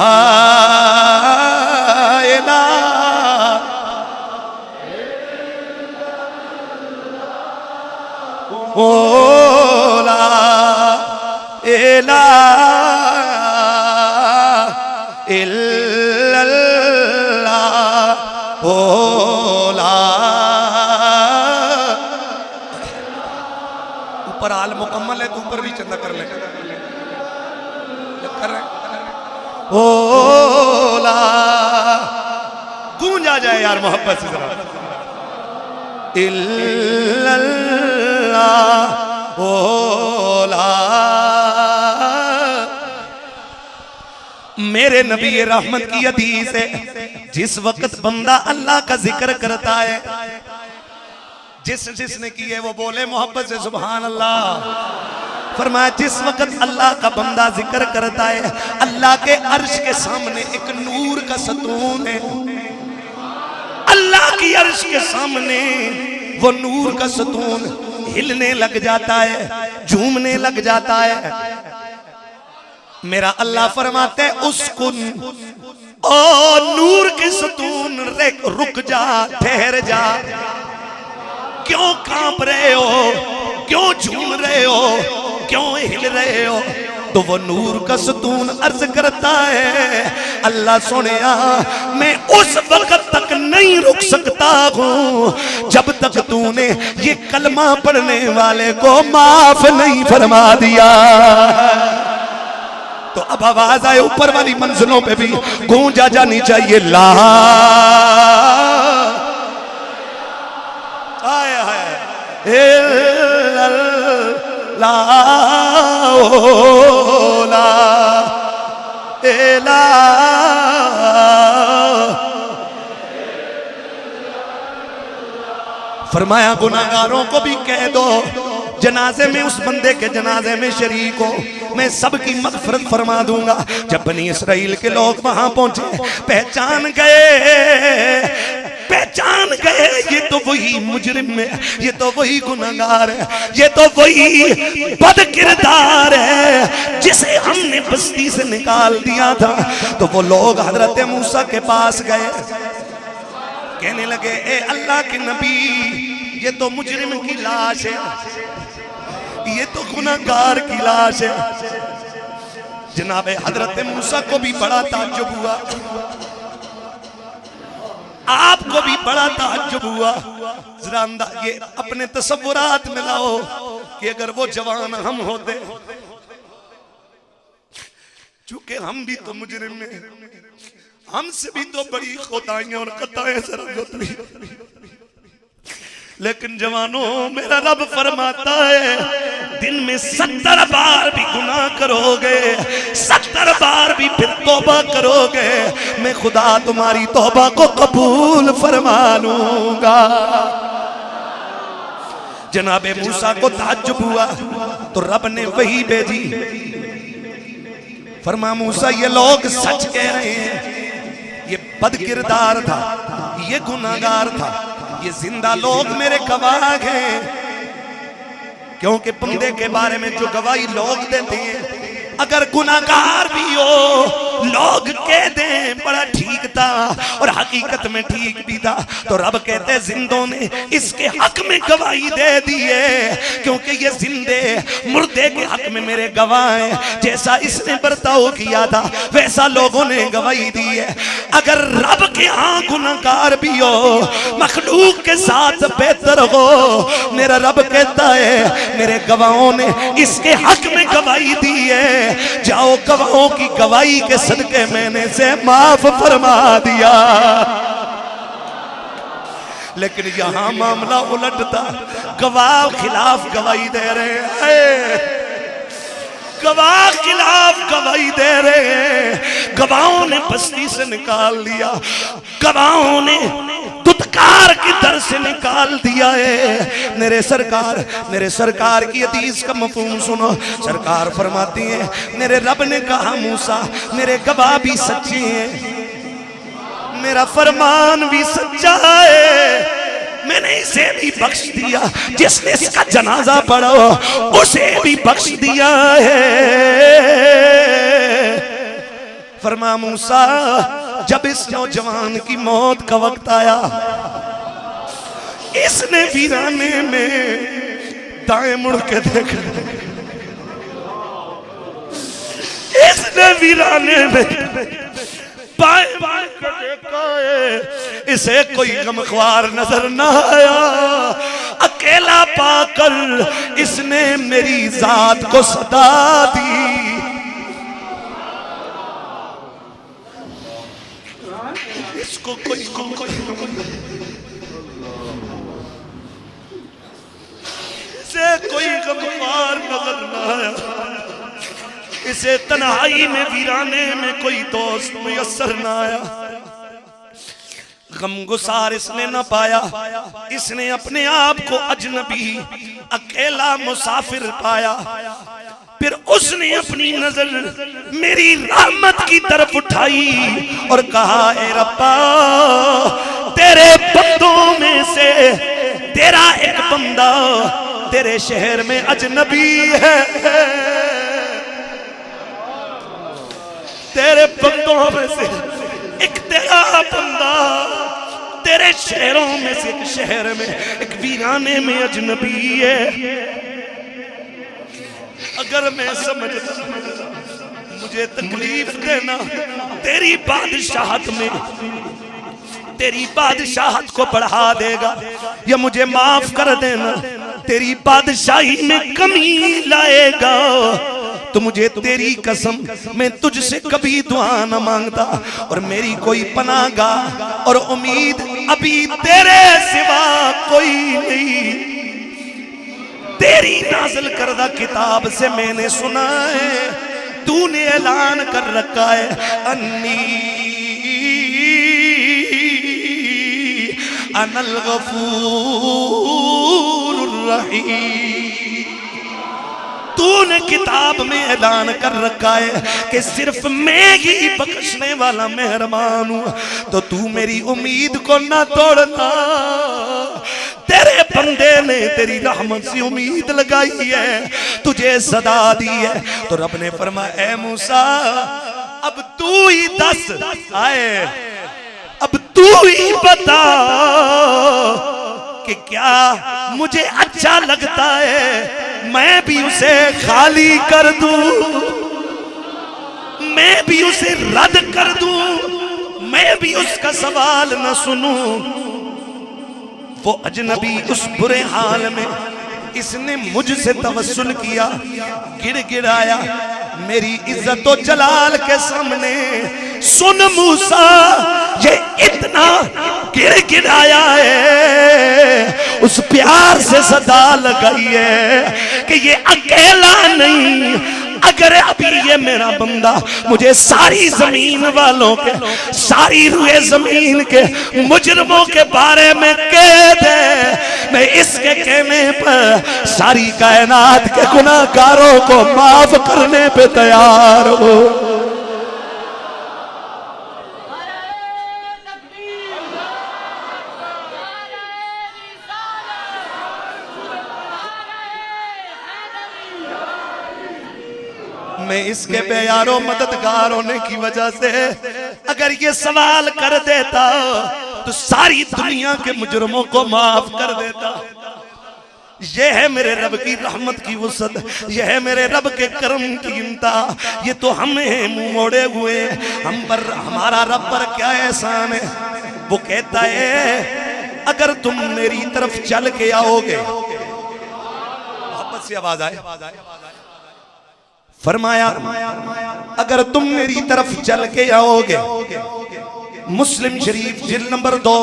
S1: इलाहा ऊपर हाल मुकम्मल है तो ऊपर भी चंदा कर ले, कर रहे ओला गूंज आ जाए यार मोहब्बत से जरा। इल्लल्लाह ओला। मेरे नबी रहमत की हदीस है, जिस वक्त बंदा अल्लाह का जिक्र करता है जिसने की है वो बोले मोहब्बत से सुभान अल्लाह। फरमाया जिस वक्त अल्लाह का बंदा जिक्र करता है, अल्लाह के अर्श के सामने एक नूर का सतून है। अल्लाह की अर्श के सामने वो नूर का सतून हिलने लग जाता है, झूमने लग जाता है। मेरा अल्लाह फरमाते है उसकुन, ओ नूर के सतून रुक जा, ठहर जा। क्यों कांप रहे हो, क्यों झूम रहे हो, क्यों हिल रहे हो? तो वो नूर का सतून अर्ज करता है अल्लाह सोनिया मैं उस वक्त तक नहीं रुक सकता हूं जब तक तूने ये कलमा पढ़ने वाले को माफ नहीं फरमा दिया। तो अब आवाज आए ऊपर वाली मंजिलों पे भी गूंजा जानी चाहिए ला आया है ला ला ला। फरमाया गुनाहगारों को भी कह दो जनाजे में, उस बंदे के जनाजे में शरीक हो, मैं सबकी मगफरत फरमा दूंगा। जब बनी इसराइल के लोग वहां पहुंचे पहचान गए ये तो वही मुजरिम है, ये तो वही गुनाहगार है, ये तो वही बद किरदार है जिसे हमने बस्ती से निकाल दिया था। तो वो लोग हजरत मूसा के पास गए, कहने लगे ए अल्लाह के नबी ये तो मुजरिम की लाश है, ये तो गुनाहगार की लाश है। जनाबे हजरत मूसा को भी बड़ा ताज्जुब हुआ, आपको भी बड़ा ताज्जुब हुआ। जरा ये अपने तसव्वुरात में लाओ कि अगर वो जवान हम होते, चूंकि हम भी तो मुजरिम हैं, हमसे भी तो बड़ी खुदाइयां और खताएं सरज़द होती, लेकिन जवानों मेरा रब फरमाता है दिन में 70 बार भी गुनाह करोगे, 70 बार भी फिर तौबा करोगे, मैं खुदा तुम्हारी तौबा को कबूल फरमा लूंगा। जनाबे मूसा को ताज्जुब हुआ तो रब ने वही भेजी, फरमा मूसा ये लोग सच कह रहे हैं, ये बद किरदार था, ये गुनाहगार था, ये जिंदा लोग मेरे गवाह हैं। क्योंकि बंदे के बारे में जो गवाही लोग देते हैं, अगर गुनाहगार भी हो लोग कह दें बड़ा ठीक था और हकीकत में ठीक भी था, तो रब कहते हैं जिंदों ने इसके हक में गवाही दे दी है, क्योंकि ये जिंदे मुर्दे के हक में मेरे गवाह हैं। जैसा इसने बर्ताव किया था वैसा लोगों ने गवाही दी है। अगर रब के यहाँ गुनाहगार भी हो, मखलूक के साथ बेहतर हो, मेरा रब कहता है मेरे गवाहों ने इसके हक में गवाही दी है, जाओ गवाहों की गवाही के सदके मैंने से माफ फरमा दिया। लेकिन यहां मामला उलटता, गवाह खिलाफ गवाही दे रहे हैं, गवाह खिलाफ गवाही दे रहे हैं। गवाहों ने बस्ती से निकाल दिया, गवाहों ने दुत्कार की दर से निकाल दिया है। मेरे सरकार की हदीस का मफहूम सुनो। सरकार फरमाती है मेरे रब ने कहा मूसा मेरे गवाह भी सच्चे हैं, मेरा फरमान भी सच्चा है, मैंने इसे भी बख्श दिया, जिसने इसका जनाजा पढ़ा उसे भी बख्श दिया है। फरमा मूसा जब इस नौजवान की मौत का वक्त आया, इसने वीराने में दाएं मुड़ के देखा, इसने वीराने में बाएं बाएं कर देखा है, इसे कोई गमख्वार नजर न आया। अकेला पाकर इसने मेरी जात को सदा दी। इसको कोई इसे कोई गमख्वार नजर न आया, इसे तन्हाई में वीराने में कोई दोस्त मुयस्सर न आया। गमगुसार इसने न पाया, इसने अपने आप को अजनबी अकेला मुसाफिर पाया। फिर उसने अपनी नजर मेरी रहमत की तरफ उठाई और कहा, ए रब्बा, तेरे बंदों में से तेरा एक बंदा तेरे शहर में अजनबी है, तेरे बंदों में से एक तेरा बंदा तेरे शहरों में से एक शहर में एक वीराने में अजनबी है। अगर मैं समझता मुझे तकलीफ देना तेरी बादशाहत में, तेरी बादशाहत को बढ़ा देगा, या मुझे माफ कर देना तेरी बादशाही में कमी लाएगा, तो मुझे तेरी कसम मैं तुझसे कभी दुआ न मांगता, और मेरी कोई पनाहगाह और उम्मीद अभी तेरे सिवा कोई नहीं। तेरी नाज़िल करदा किताब से मैंने सुना है, तूने ऐलान कर रखा है, अन्नी अनल गफूरुर रहीम। तूने किताब में ऐलान कर रखा है कि सिर्फ मैं ही बख्शने वाला मेहरबान हूं, तो तू मेरी उम्मीद को ना तोड़ना। तेरे बंदे ने तेरी रहमत से उम्मीद लगाई है, तुझे सदा दी है। तो रब ने फरमाया, ए मूसा, अब तू ही दस आए, अब तू ही बता कि क्या मुझे अच्छा लगता है मैं भी उसे खाली कर दूं, मैं भी उसे रद्द कर दूं, मैं भी उसका सवाल न सुनूं। वो अजनबी उस बुरे हाल में इसने मुझसे तवस्सुल किया, गिड़गिड़ाया मेरी इज्जत और जलाल के सामने। सुन मूसा, ये इतना गिड़गिड़ाया है, उस प्यार से सदा लगाई है कि ये अकेला नहीं, अगर अभी ये मेरा बंदा मुझे सारी जमीन वालों के, सारी रुए जमीन के मुजरमों के बारे में कह दे, मैं इसके कहने पर सारी कायनात के गुनाहगारों को माफ करने पे तैयार हूं। मैं इसके बेयारों मददगार होने की वजह से अगर ये सवाल कर देता तो सारी दुनिया के मुजरमों को माफ कर देता। ये है मेरे रब की रहमत की वसअत, ये है मेरे रब के करम की इंतहा। ये तो हम हैं मुंह मोड़े हुए, हम पर हमारा रब पर क्या एहसान है। वो कहता है अगर तुम मेरी तरफ चल के आओगे, मोहब्बत से आवाज आए, फरमाया अगर तुम मेरी तरफ चल के आओगे। मुस्लिम शरीफ जिल्द नंबर 2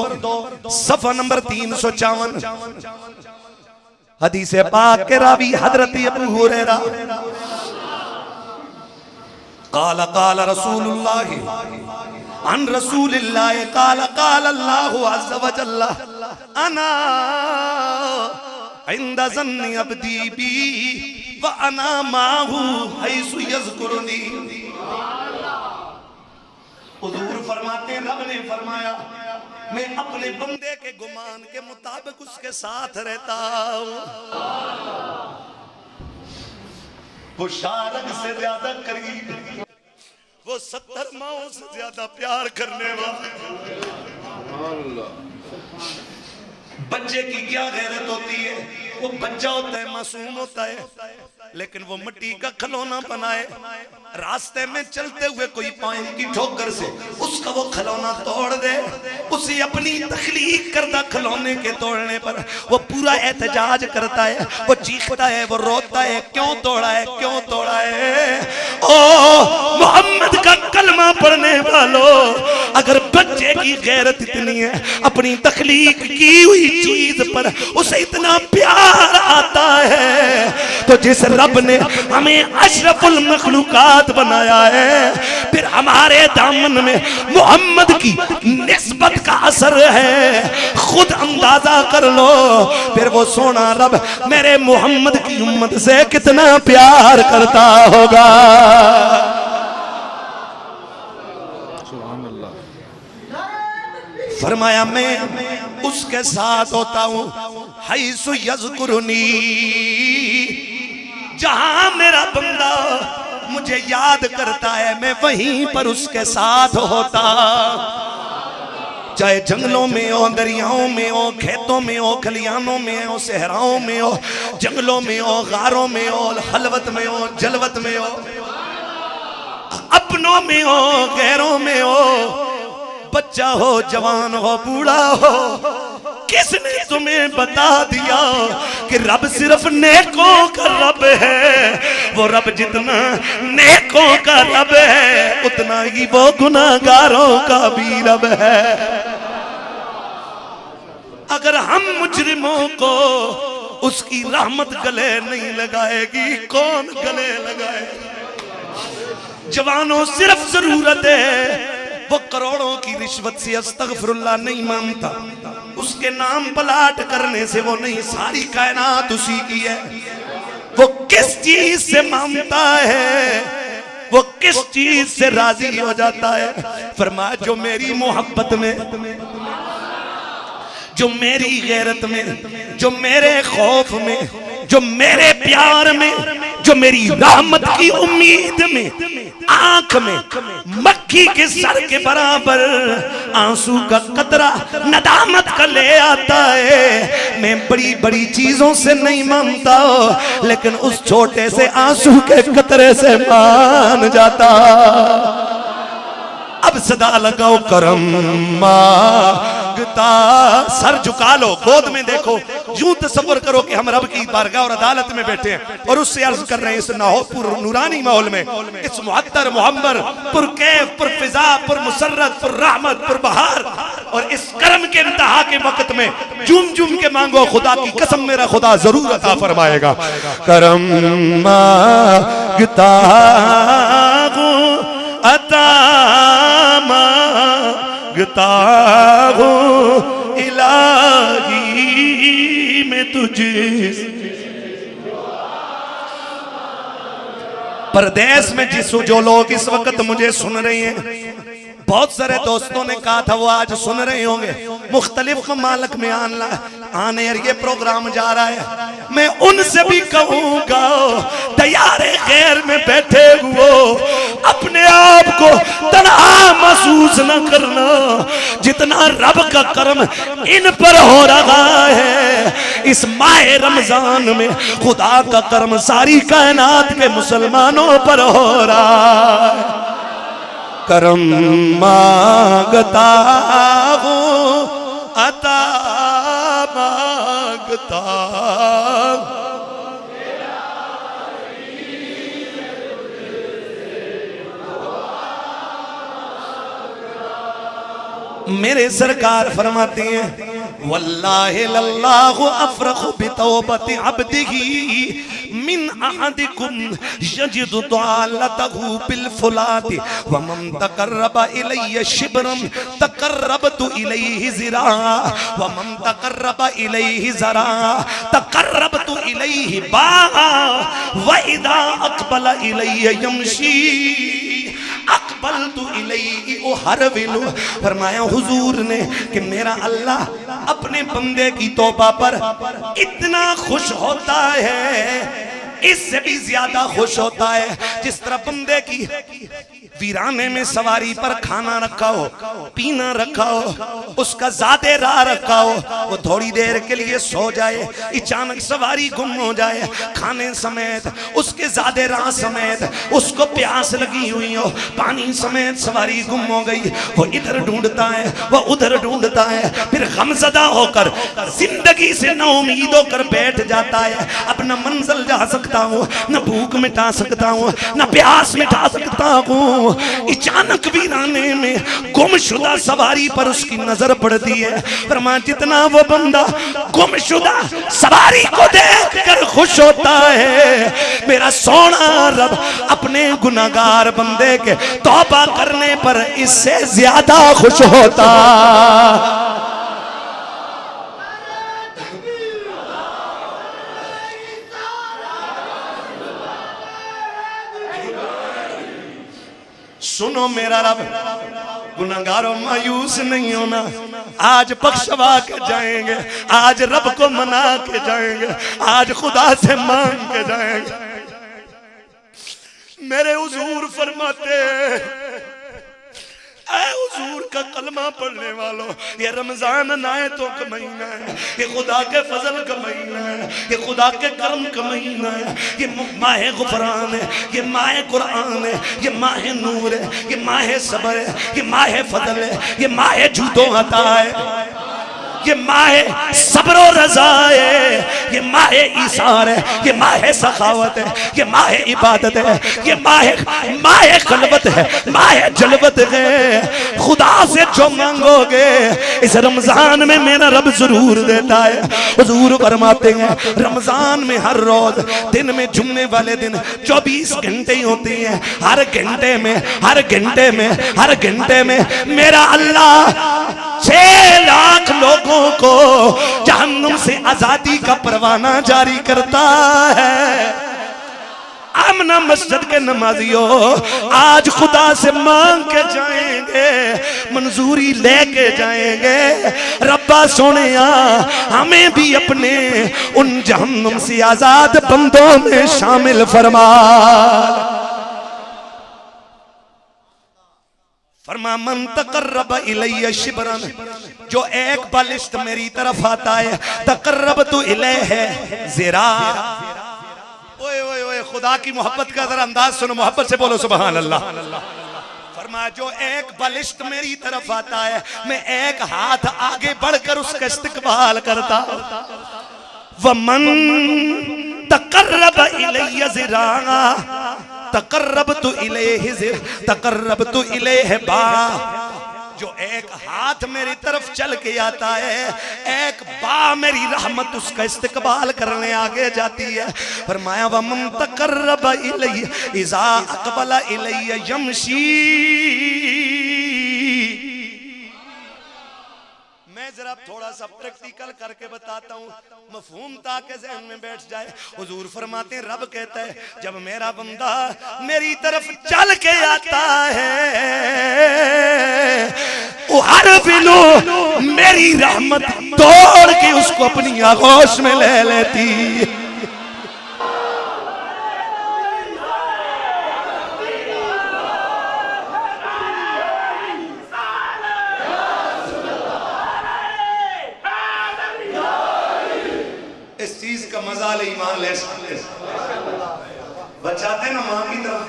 S1: सफ़ा नंबर 354 हदीस पाक के रावी हजरत अबू हुरैरा काला काला रसूलुल्लाह अन रसूलिल्लाह काला काला अल्लाहु अज़्ज़ा व जल्ला अना इंदा ज़न्नी अब्दी बी व अना माहू हैसु यज़कुरुनी। हुजूर फरमाते हैं, रब ने फरमाया मैं अपने बंदे के गुमान के मुताबिक उसके साथ रहता हूं। वो शारग से ज्यादा करीब, वो 70 माओं से ज्यादा प्यार करने वाला। बच्चे की क्या गैरत होती है, वो बच्चा होता है, मासूम होता है, लेकिन वो मिट्टी का खिलौना बनाए, रास्ते में चलते हुए कोई पानी की ठोकर से उसका वो खिलौना तोड़ दे, उसे अपनी तख्लीक करदा खिलौने के तोड़ने पर वो पूरा एहतजाज करता है, वो चीखता है, वो रोता है, क्यों तोड़ा है, क्यों तोड़ा है। ओ मोहम्मद का कलमा पढ़ने वालों, अगर बच्चे की गैरत इतनी है, अपनी तख्लीक की हुई चीज पर उसे इतना प्यार आता है, तो जिस रब ने हमें अशरफुल मखलूकात बनाया है, फिर हमारे दामन में मोहम्मद की निस्बत का असर है। खुद अंदाजा कर लो फिर वो सोना रब मेरे मोहम्मद की उम्मत से कितना प्यार करता होगा। फरमाया मैं उसके साथ होता हूं हैसु यज़कुरुनी, जहां मेरा बंदा मुझे याद करता है मैं वहीं पर उसके साथ होता। चाहे जंगलों में हो, दरियाओं में हो, खेतों में हो, खलियानों में हो, सहराओं में हो, जंगलों में हो, गारों में हो, खलवत में हो, जलवत में हो, अपनों में हो, गैरों में हो, बच्चा हो, जवान हो, बूढ़ा हो, किसने तुम्हें बता दिया कि रब सिर्फ नेकों का रब है? वो रब जितना नेकों का रब है उतना ही वो गुनाहगारों का भी रब है। अगर हम मुजरिमों को उसकी रहमत गले नहीं लगाएगी, कौन गले लगाएगा? जवानों सिर्फ जरूरत है, वो करोड़ों की रिश्वत से अस्तगफिरुल्लाह नहीं मांगता, उसके नाम पलाट करने से वो नहीं, सारी कायनात उसी की है। वो किस चीज से मांगता है, वो किस चीज से राजी हो जाता है? फरमाया जो मेरी मोहब्बत में, जो मेरी गैरत में, जो मेरे खौफ में, जो मेरे प्यार में, जो मेरी रहमत की उम्मीद में, आंख में मक्खी के सर के बराबर आंसू का कतरा नदामत का ले आता है। मैं बड़ी बड़ी चीजों से नहीं मानता, लेकिन उस छोटे से आंसू के कतरे से मान जाता। अब सदा लगाओ करम मांगता, सर झुका लो, गोद में देखो, यूं तसव्वुर करो कि हम रब की बारगाह और अदालत में बैठे हैं और उससे अर्ज कर रहे हैं इस नाहोपुर नूरानी माहौल में, इस मुअत्तर मुहम्मर पुरकैफ पुरफिजा पुरमुसर्रत पुररहमत पुरबहार और इस करम के इंतहा के वक्त में झूम झूम के मांगो, खुदा की कसम मेरा खुदा जरूर अता फरमाएगा। करम मांगता अता मांगता हूँ इलाही में तुझे। परदेश में जो लोग इस वक्त मुझे सुन रहे हैं, बहुत सारे दोस्तों ने कहा था वो आज सुन रहे होंगे, मुख्तलिफ ममालिक में आने ये प्रोग्राम जा रहा है, मैं उनसे भी कहूँगा तैयारे खैर में बैठे हुए अपने आप को तन्हा महसूस न करना, जितना रब का करम इन पर हो रहा है इस माह रमजान में, खुदा का करम सारी कायनात के मुसलमानों पर हो रहा है। करम मांगता हूँ अता मांगता, मेरे सरकार फरमाते हैं वल्लाहि लल्लाहु अफरहु बितौबति अब्दिही मिन अहदिकुम यजिदु दालतहु बिल फुलाति व मन तकर्रब इलैया शिब्रन तकर्रबतु इलैहि ज़िरा व मन तकर्रब इलैहि ज़रा तकर्रबतु इलैहि बा व इदा अक़बल इलैया यमशी अक़बलतु इलैहि उहरविलु। फरमाया हुजूर ने कि मेरा अल्लाह अपने बंदे की तौबा पर इतना खुश होता है, इससे भी ज्यादा खुश होता है जिस तरह बंदे की वीराने में सवारी पर खाना रखा हो, पीना रखा हो, उसका ज़ादे राह रखा हो, वो थोड़ी देर के लिए सो जाए, अचानक सवारी गुम हो जाए, खाने समेत उसके ज़ादे राह समेत उसको प्यास लगी हुई हो, पानी समेत सवारी गुम हो गई, वो इधर ढूंढता है वो उधर ढूंढता है, फिर गमज़दा होकर जिंदगी से नाउम्मीद होकर बैठ जाता है। अब न मंजिल जा सकता हूँ, न भूख मिटा सकता हूँ, न प्यास मिटा सकता हूँ। अचानक वीराने में गुमशुदा सवारी पर उसकी नजर पड़ती है। फरमाया जितना वो बंदा गुमशुदा सवारी को देखकर खुश होता है, मेरा सोना रब अपने गुनाहगार बंदे के तौबा करने पर इससे ज्यादा खुश होता। सुनो मेरा रब, गुनाहगारों मायूस नहीं होना। आज बख्शवा के जाएंगे, आज रब को मना के जाएंगे, आज खुदा से मांग के जाएंगे। मेरे हुजूर फरमाते ऐ हुजूर का कलमा पढ़ने वालों, ये रमजान नायतों का महीना है, ये खुदा के फजल का महीना है, ये खुदा के करम का महीना है, ये माह गुफरान है, ये माह कुरान है, ये माह नूर है, ये माह सबर है, ये माह फजल है, ये माह जूदो अता है, ये माह सब्र और रज़ा है, ये माह ईसार है, ये माह सखावत है, ये माह इबादत है, ये माह खलवत है, माह जलवत है। खुदा से जो मांगोगे इस रमजान में मेरा रब जरूर देता है। हुजूर फरमाते हैं रमजान में हर रोज दिन में जुम्मे वाले दिन 24 घंटे ही होती हैं। हर घंटे में हर घंटे में हर घंटे में मेरा अल्लाह 6 लाख लोगों को जहन्नुम से आजादी का परवाना जारी करता है। आमना मस्जिद के नमाजियों, आज खुदा से मांग के जाएंगे, मंजूरी लेके जाएंगे। रब्बा सोनिया हमें भी अपने उन जहन्नुम से आजाद बंदों में शामिल फरमा। फरमा मन तकर्रब इलैया शिबरन, जो एक बलिष्ठ मेरी तरफ आता है, तकर्रब तो इलैहि ज़िरा। ओए ओए ओए, खुदा की मोहब्बत का जरा अंदाज सुनो, मोहब्बत से बोलो सुभान अल्लाह। फरमा जो एक बलिष्ठ मेरी तरफ आता है, मैं एक हाथ आगे बढ़कर उसका इस्तकबाल करता। वमन तकर्रब इलैया ज़िरा तकर्रब तो इलैहि ज़िर तकर्रब तो इलैहि बा। जो एक हाथ मेरी तरफ चल के आता है, एक बा मेरी रहमत उसका इस्तकबाल करने आगे जाती है। फरमाया वमन तकर्रब इलैया इज़ा अक़बला इलैया यमशी। मैं जरा थोड़ा सा प्रैक्टिकल करके बताता हूँ, मफहूम ताकि ज़हन में बैठ जाए। हुजूर फरमाते हैं रब कहता है जब मेरा बंदा मेरी तरफ चल के आता है, वो हर बिलो मेरी रहमत तोड़ के उसको अपनी आगोश में ले लेती। मजा ले ईमान ले सकते बचाते ना मां की तरफ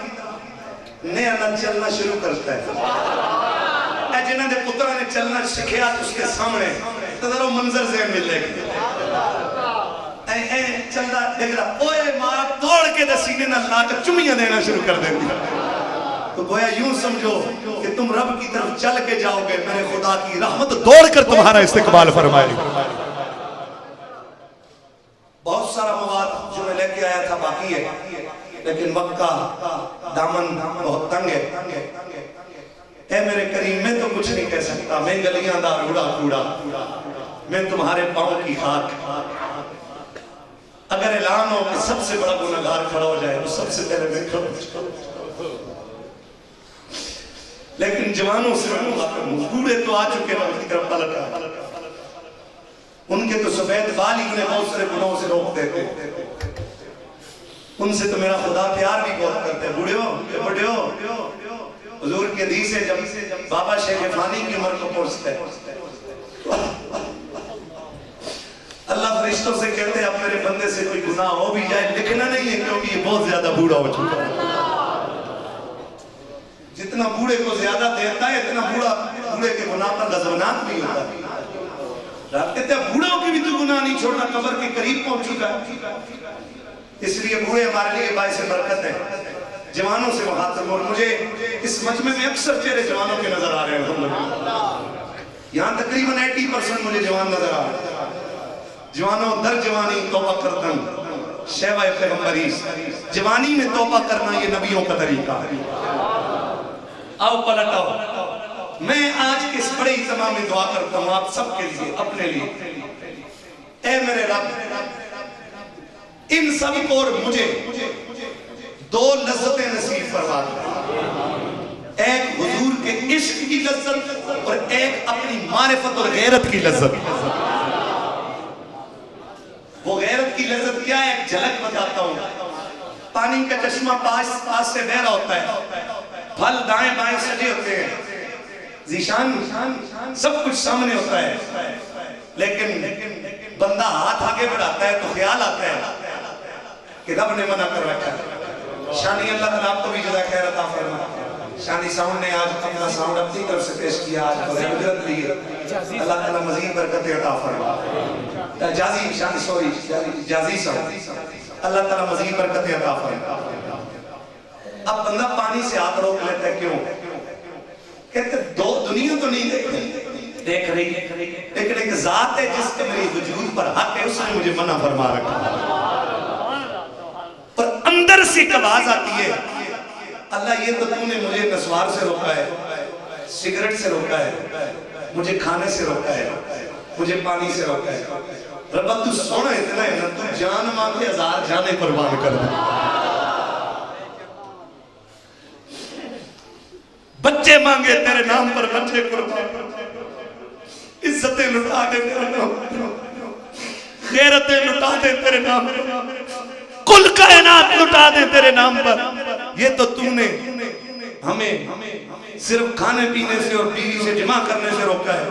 S1: नया न चलना शुरू करता है। जिन्होंने पुत्रा ने चलना सीखा उसके सामने तो जरा मंजर से मिलेगी। चलता देख रहा ओए मां तोड़ के सीने ना ला के चुमियां देना शुरू कर देती। तो गोया यूं समझो कि तुम रब की तरफ चल के जाओगे, मेरे खुदा की रहमत दौड़कर तुम्हारा इस्तकबाल फरमाएगी। बहुत सारा मवाद जो मैं लेके आया था बाकी है, लेकिन वक्त का दामन बहुत तंग है। ऐ मेरे करीम में तो कुछ नहीं कह सकता, मैं गलियां दा रूड़ा कूड़ा, मैं तुम्हारे पांव की खाक। अगर ऐलान हो कि सबसे बड़ा गुनहगार खड़ा हो जाए तो सबसे पहले मैं खड़ा। लेकिन जवानों से बूढ़े तो आ चुके हैं, उनकी तरफ पलटा, उनके तो सफेद बाल ही उन्हें बहुत सारे गुनाहों से रोक देते। उनसे तो मेरा खुदा प्यार भी बहुत करते हैं। बूढ़े हो हुजूर की हदीस है, जब बाबा शेख फानी की उम्र को पहुंचते हैं अल्लाह फरिश्तों से कहते हैं अब मेरे बंदे से कोई गुनाह हो भी जाए लिखना नहीं है, क्योंकि ये बहुत ज्यादा बूढ़ा हो चुका है। जितना बूढ़े को ज्यादा देता है इतना बूढ़े के गुनाह पर गजबनाक भी होता है। कहते हैं बूढ़ों की भी तो गुनाह नहीं छोड़ना, कब्र के करीब पहुंच चुका है। इसलिए बूढ़े हमारे लिए बाइस बरकत है। जवानों से मुखातिब और मुझे इस मजमे में अक्सर चेहरे जवानों के नजर आ रहे हैं। यहाँ तकरीबन 80% मुझे जवान नजर आ रहे हैं। जवानों दर जवानी तौबा करतन शहवा पैगंबरी, जवानी में तौबा करना ये नबियों का तरीका है। आओ पलट आओ। मैं आज के इस बड़े इज्तिमा में दुआ करता हूँ आप सबके लिए, अपने लिए। ऐ मेरे रब, इन सब को और मुझे दो लज्जतें नसीब फरमा दे। एक हुजूर के इश्क की लज्जत और एक अपनी मारिफत और गैरत की लज्जत। वो गैरत की लज्जत क्या है, एक झलक बताता हूँ। पानी का चश्मा पास से बह रहा होता है, फल दाएं बाएं सजे होते हैं, जीशान सब कुछ सामने होता है, लेकिन बंदा हाथ आगे बढ़ाता है तो ख्याल आता है कि रब ने मना कर रखा है। शानी अल्लाह ताला आपको भी जज़ा खैर अता फरमाए। शानी साउंड ने आज अपना साउंड अपनी तरफ से पेश किया, आज बगैर उजरत लिए। अल्लाह ताला मज़ीद बरकत अता फरमाए। जाजी शानी सॉरी जाजी साउंड, अल्लाह ताला मज़ीद बरकत अता फरमाए। अब बंदा पानी से हाथ रोक लेता है, क्यों? कहते दो दुनिया तो नहीं देख रही, लेकिन एक जात है जिसके मेरे वजूद पर हक है, उसने मुझे मना फरमा रखा। और अंदर से एक आवाज आती है, अल्लाह ये तो तूने मुझे नस्वार से रोका है, सिगरेट से रोका है, मुझे खाने से रोका है, मुझे पानी से रोका है। रब्बा तू सोना इतना है ना, तू जान मांगे 1000 जाने कुर्बान कर दे। बच्चे मांगे तेरे नाम पर बच्चे कुर्बान, इज्जतें लुटा दे तेरे नाम पर, गैरतें लुटा दे तेरे नाम पर, कुल कायनात लुटा दे तेरे नाम पर। ये तो तूने हमें सिर्फ खाने पीने से और बीवी से जमा करने से रोका है।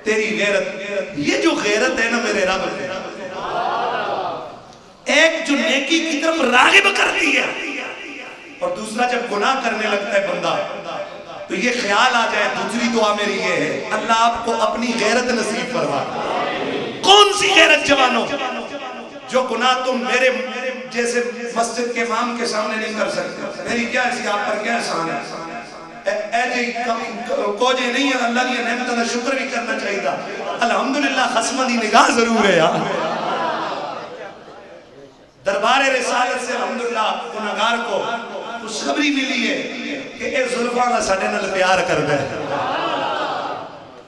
S1: तेरी गैरत, ये जो गैरत है ना मेरे रब, एक जो नेकी की तरफ रागिब करती है और दूसरा जब गुनाह करने लगता है बंदा, तो ये ख्याल आ जाए। दूसरी दुआ मेरी ये है, अल्लाह आपको अपनी गैरत नसीब फरमा। कौन सी गैरत जवानों? जो गुनाह तुम मेरे जैसे मस्जिद के इमाम के सामने नहीं कर सकते। मेरी क्या ऐसी आप पर क्या एहसान है? कोजे नहीं है, अल्लाह की नेमत का शुक्र भी करना चाहिए। अल्हम्दुलिल्लाह खस्मदी निगाह जरूर है यार। दरबार रिसालत से अल्हम्दुलिल्लाह गुनाहगार को खुशखबरी मिली है कि ए जुल्फा का साडे नाल प्यार करदा है।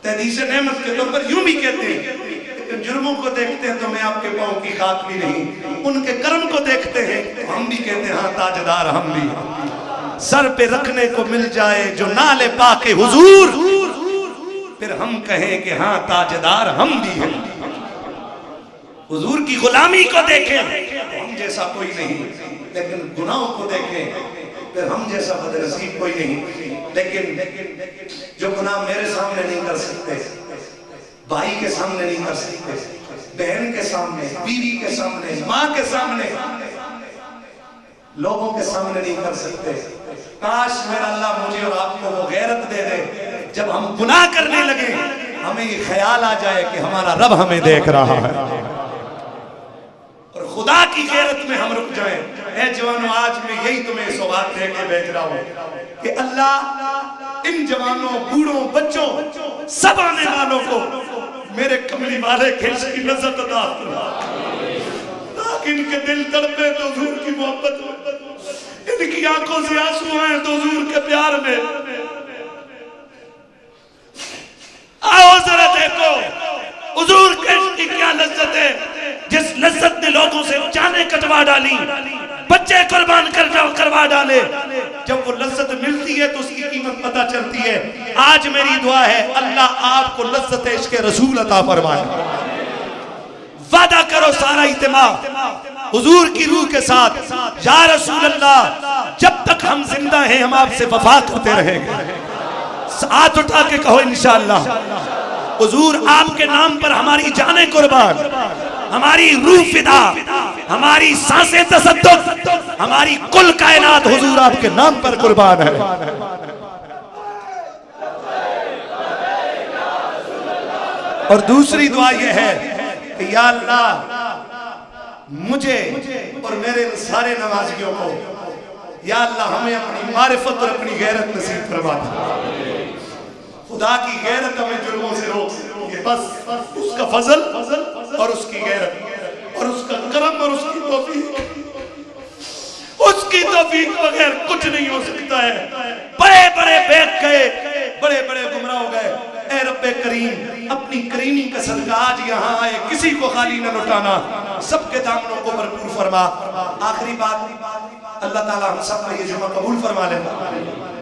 S1: तहदीस नेमत के तौर पर यूं भी कहते हैं, लेकिन जुर्मों को देखते हैं तो मैं आपके पाँव की खाक भी नहीं, उनके कर्म को देखते हैं तो हम भी कहते हैं हाँ ताजदार हम भी। सर पे रखने को मिल जाए जो नाले पाके हुजूर, फिर हम कहें कि हाँ ताजदार हम भी हैं। हुजूर की गुलामी को देखें तो हम जैसा कोई नहीं, लेकिन गुनाहों को देखें फिर हम जैसा बदनसीब कोई नहीं। लेकिन जो गुनाह मेरे सामने नहीं कर सकते, भाई के सामने नहीं कर सकते, बहन के सामने, बीवी के सामने, माँ के सामने, लोगों के सामने नहीं कर सकते। काश मेरा अल्लाह मुझे और आपको वो गैरत दे दे, जब हम गुनाह करने लगे हमें ये ख्याल आ जाए कि हमारा रब हमें देख रहा है और खुदा की गैरत में हम रुक जाएं। ऐ जवानों, आज मैं यही तुम्हें सौगात दे के भेज रहा हूँ कि अल्लाह इन जवानों, बूढ़ों, बच्चों, सब आने वालों को मेरे कमली वाले के इश्क की लज़्ज़त अता फरमा, ताकि इनके दिल तड़पे तो हुजूर की मोहब्बत में, इनकी आंखों से आंसू आए तो हुजूर के प्यार में। आओ जरा देखो हुजूर के इश्क की क्या लज़्ज़त है, जिस लज़्ज़त ने लोगों से जाने कटवा डाली, बच्चे कुर्बान करवा डाले। जब वो लज़्ज़त मिलती है तो उसकी कीमत पता चलती है। आज मेरी दुआ है अल्लाह आपको लज़्ज़त इश्क़ रसूल अता फरमाए। वादा करो सारा इत्तिमा हुजूर की रूह के साथ, या रसूल अल्लाह जब तक हम जिंदा हैं हम आपसे वफा करते रहेंगे। हाथ उठा के कहो इंशाअल्लाह। हुजूर आपके नाम पर हमारी जानें कुर्बान, हमारी रूह फिदा, हमारी सांसें तसद्दुक, हमारी कुल कायनात हुजूर आपके नाम पर कुर्बान है। और दूसरी दुआ यह है कि या अल्लाह मुझे और मेरे सारे नमाजियों को या अल्लाह हमें अपनी मारिफत और अपनी गैरत नसीब फरमा दे। खुदा की गैरत हमें जुल्मों से रोक, बस उसका फजल और उसकी गैरत और उसका करम और उसकी तौफीक बगैर कुछ नहीं हो सकता है। बड़े बड़े बैठ गए, बड़े बड़े गुमराह हो गए। ऐ रब्बे करीम अपनी करीमी का सदका आज यहाँ आए, किसी को खाली न लौटाना, सबके दामनों को भरपूर फरमा। आखिरी बात, अल्लाह ताला हम सब का ये जुमा कबूल फरमा लेना।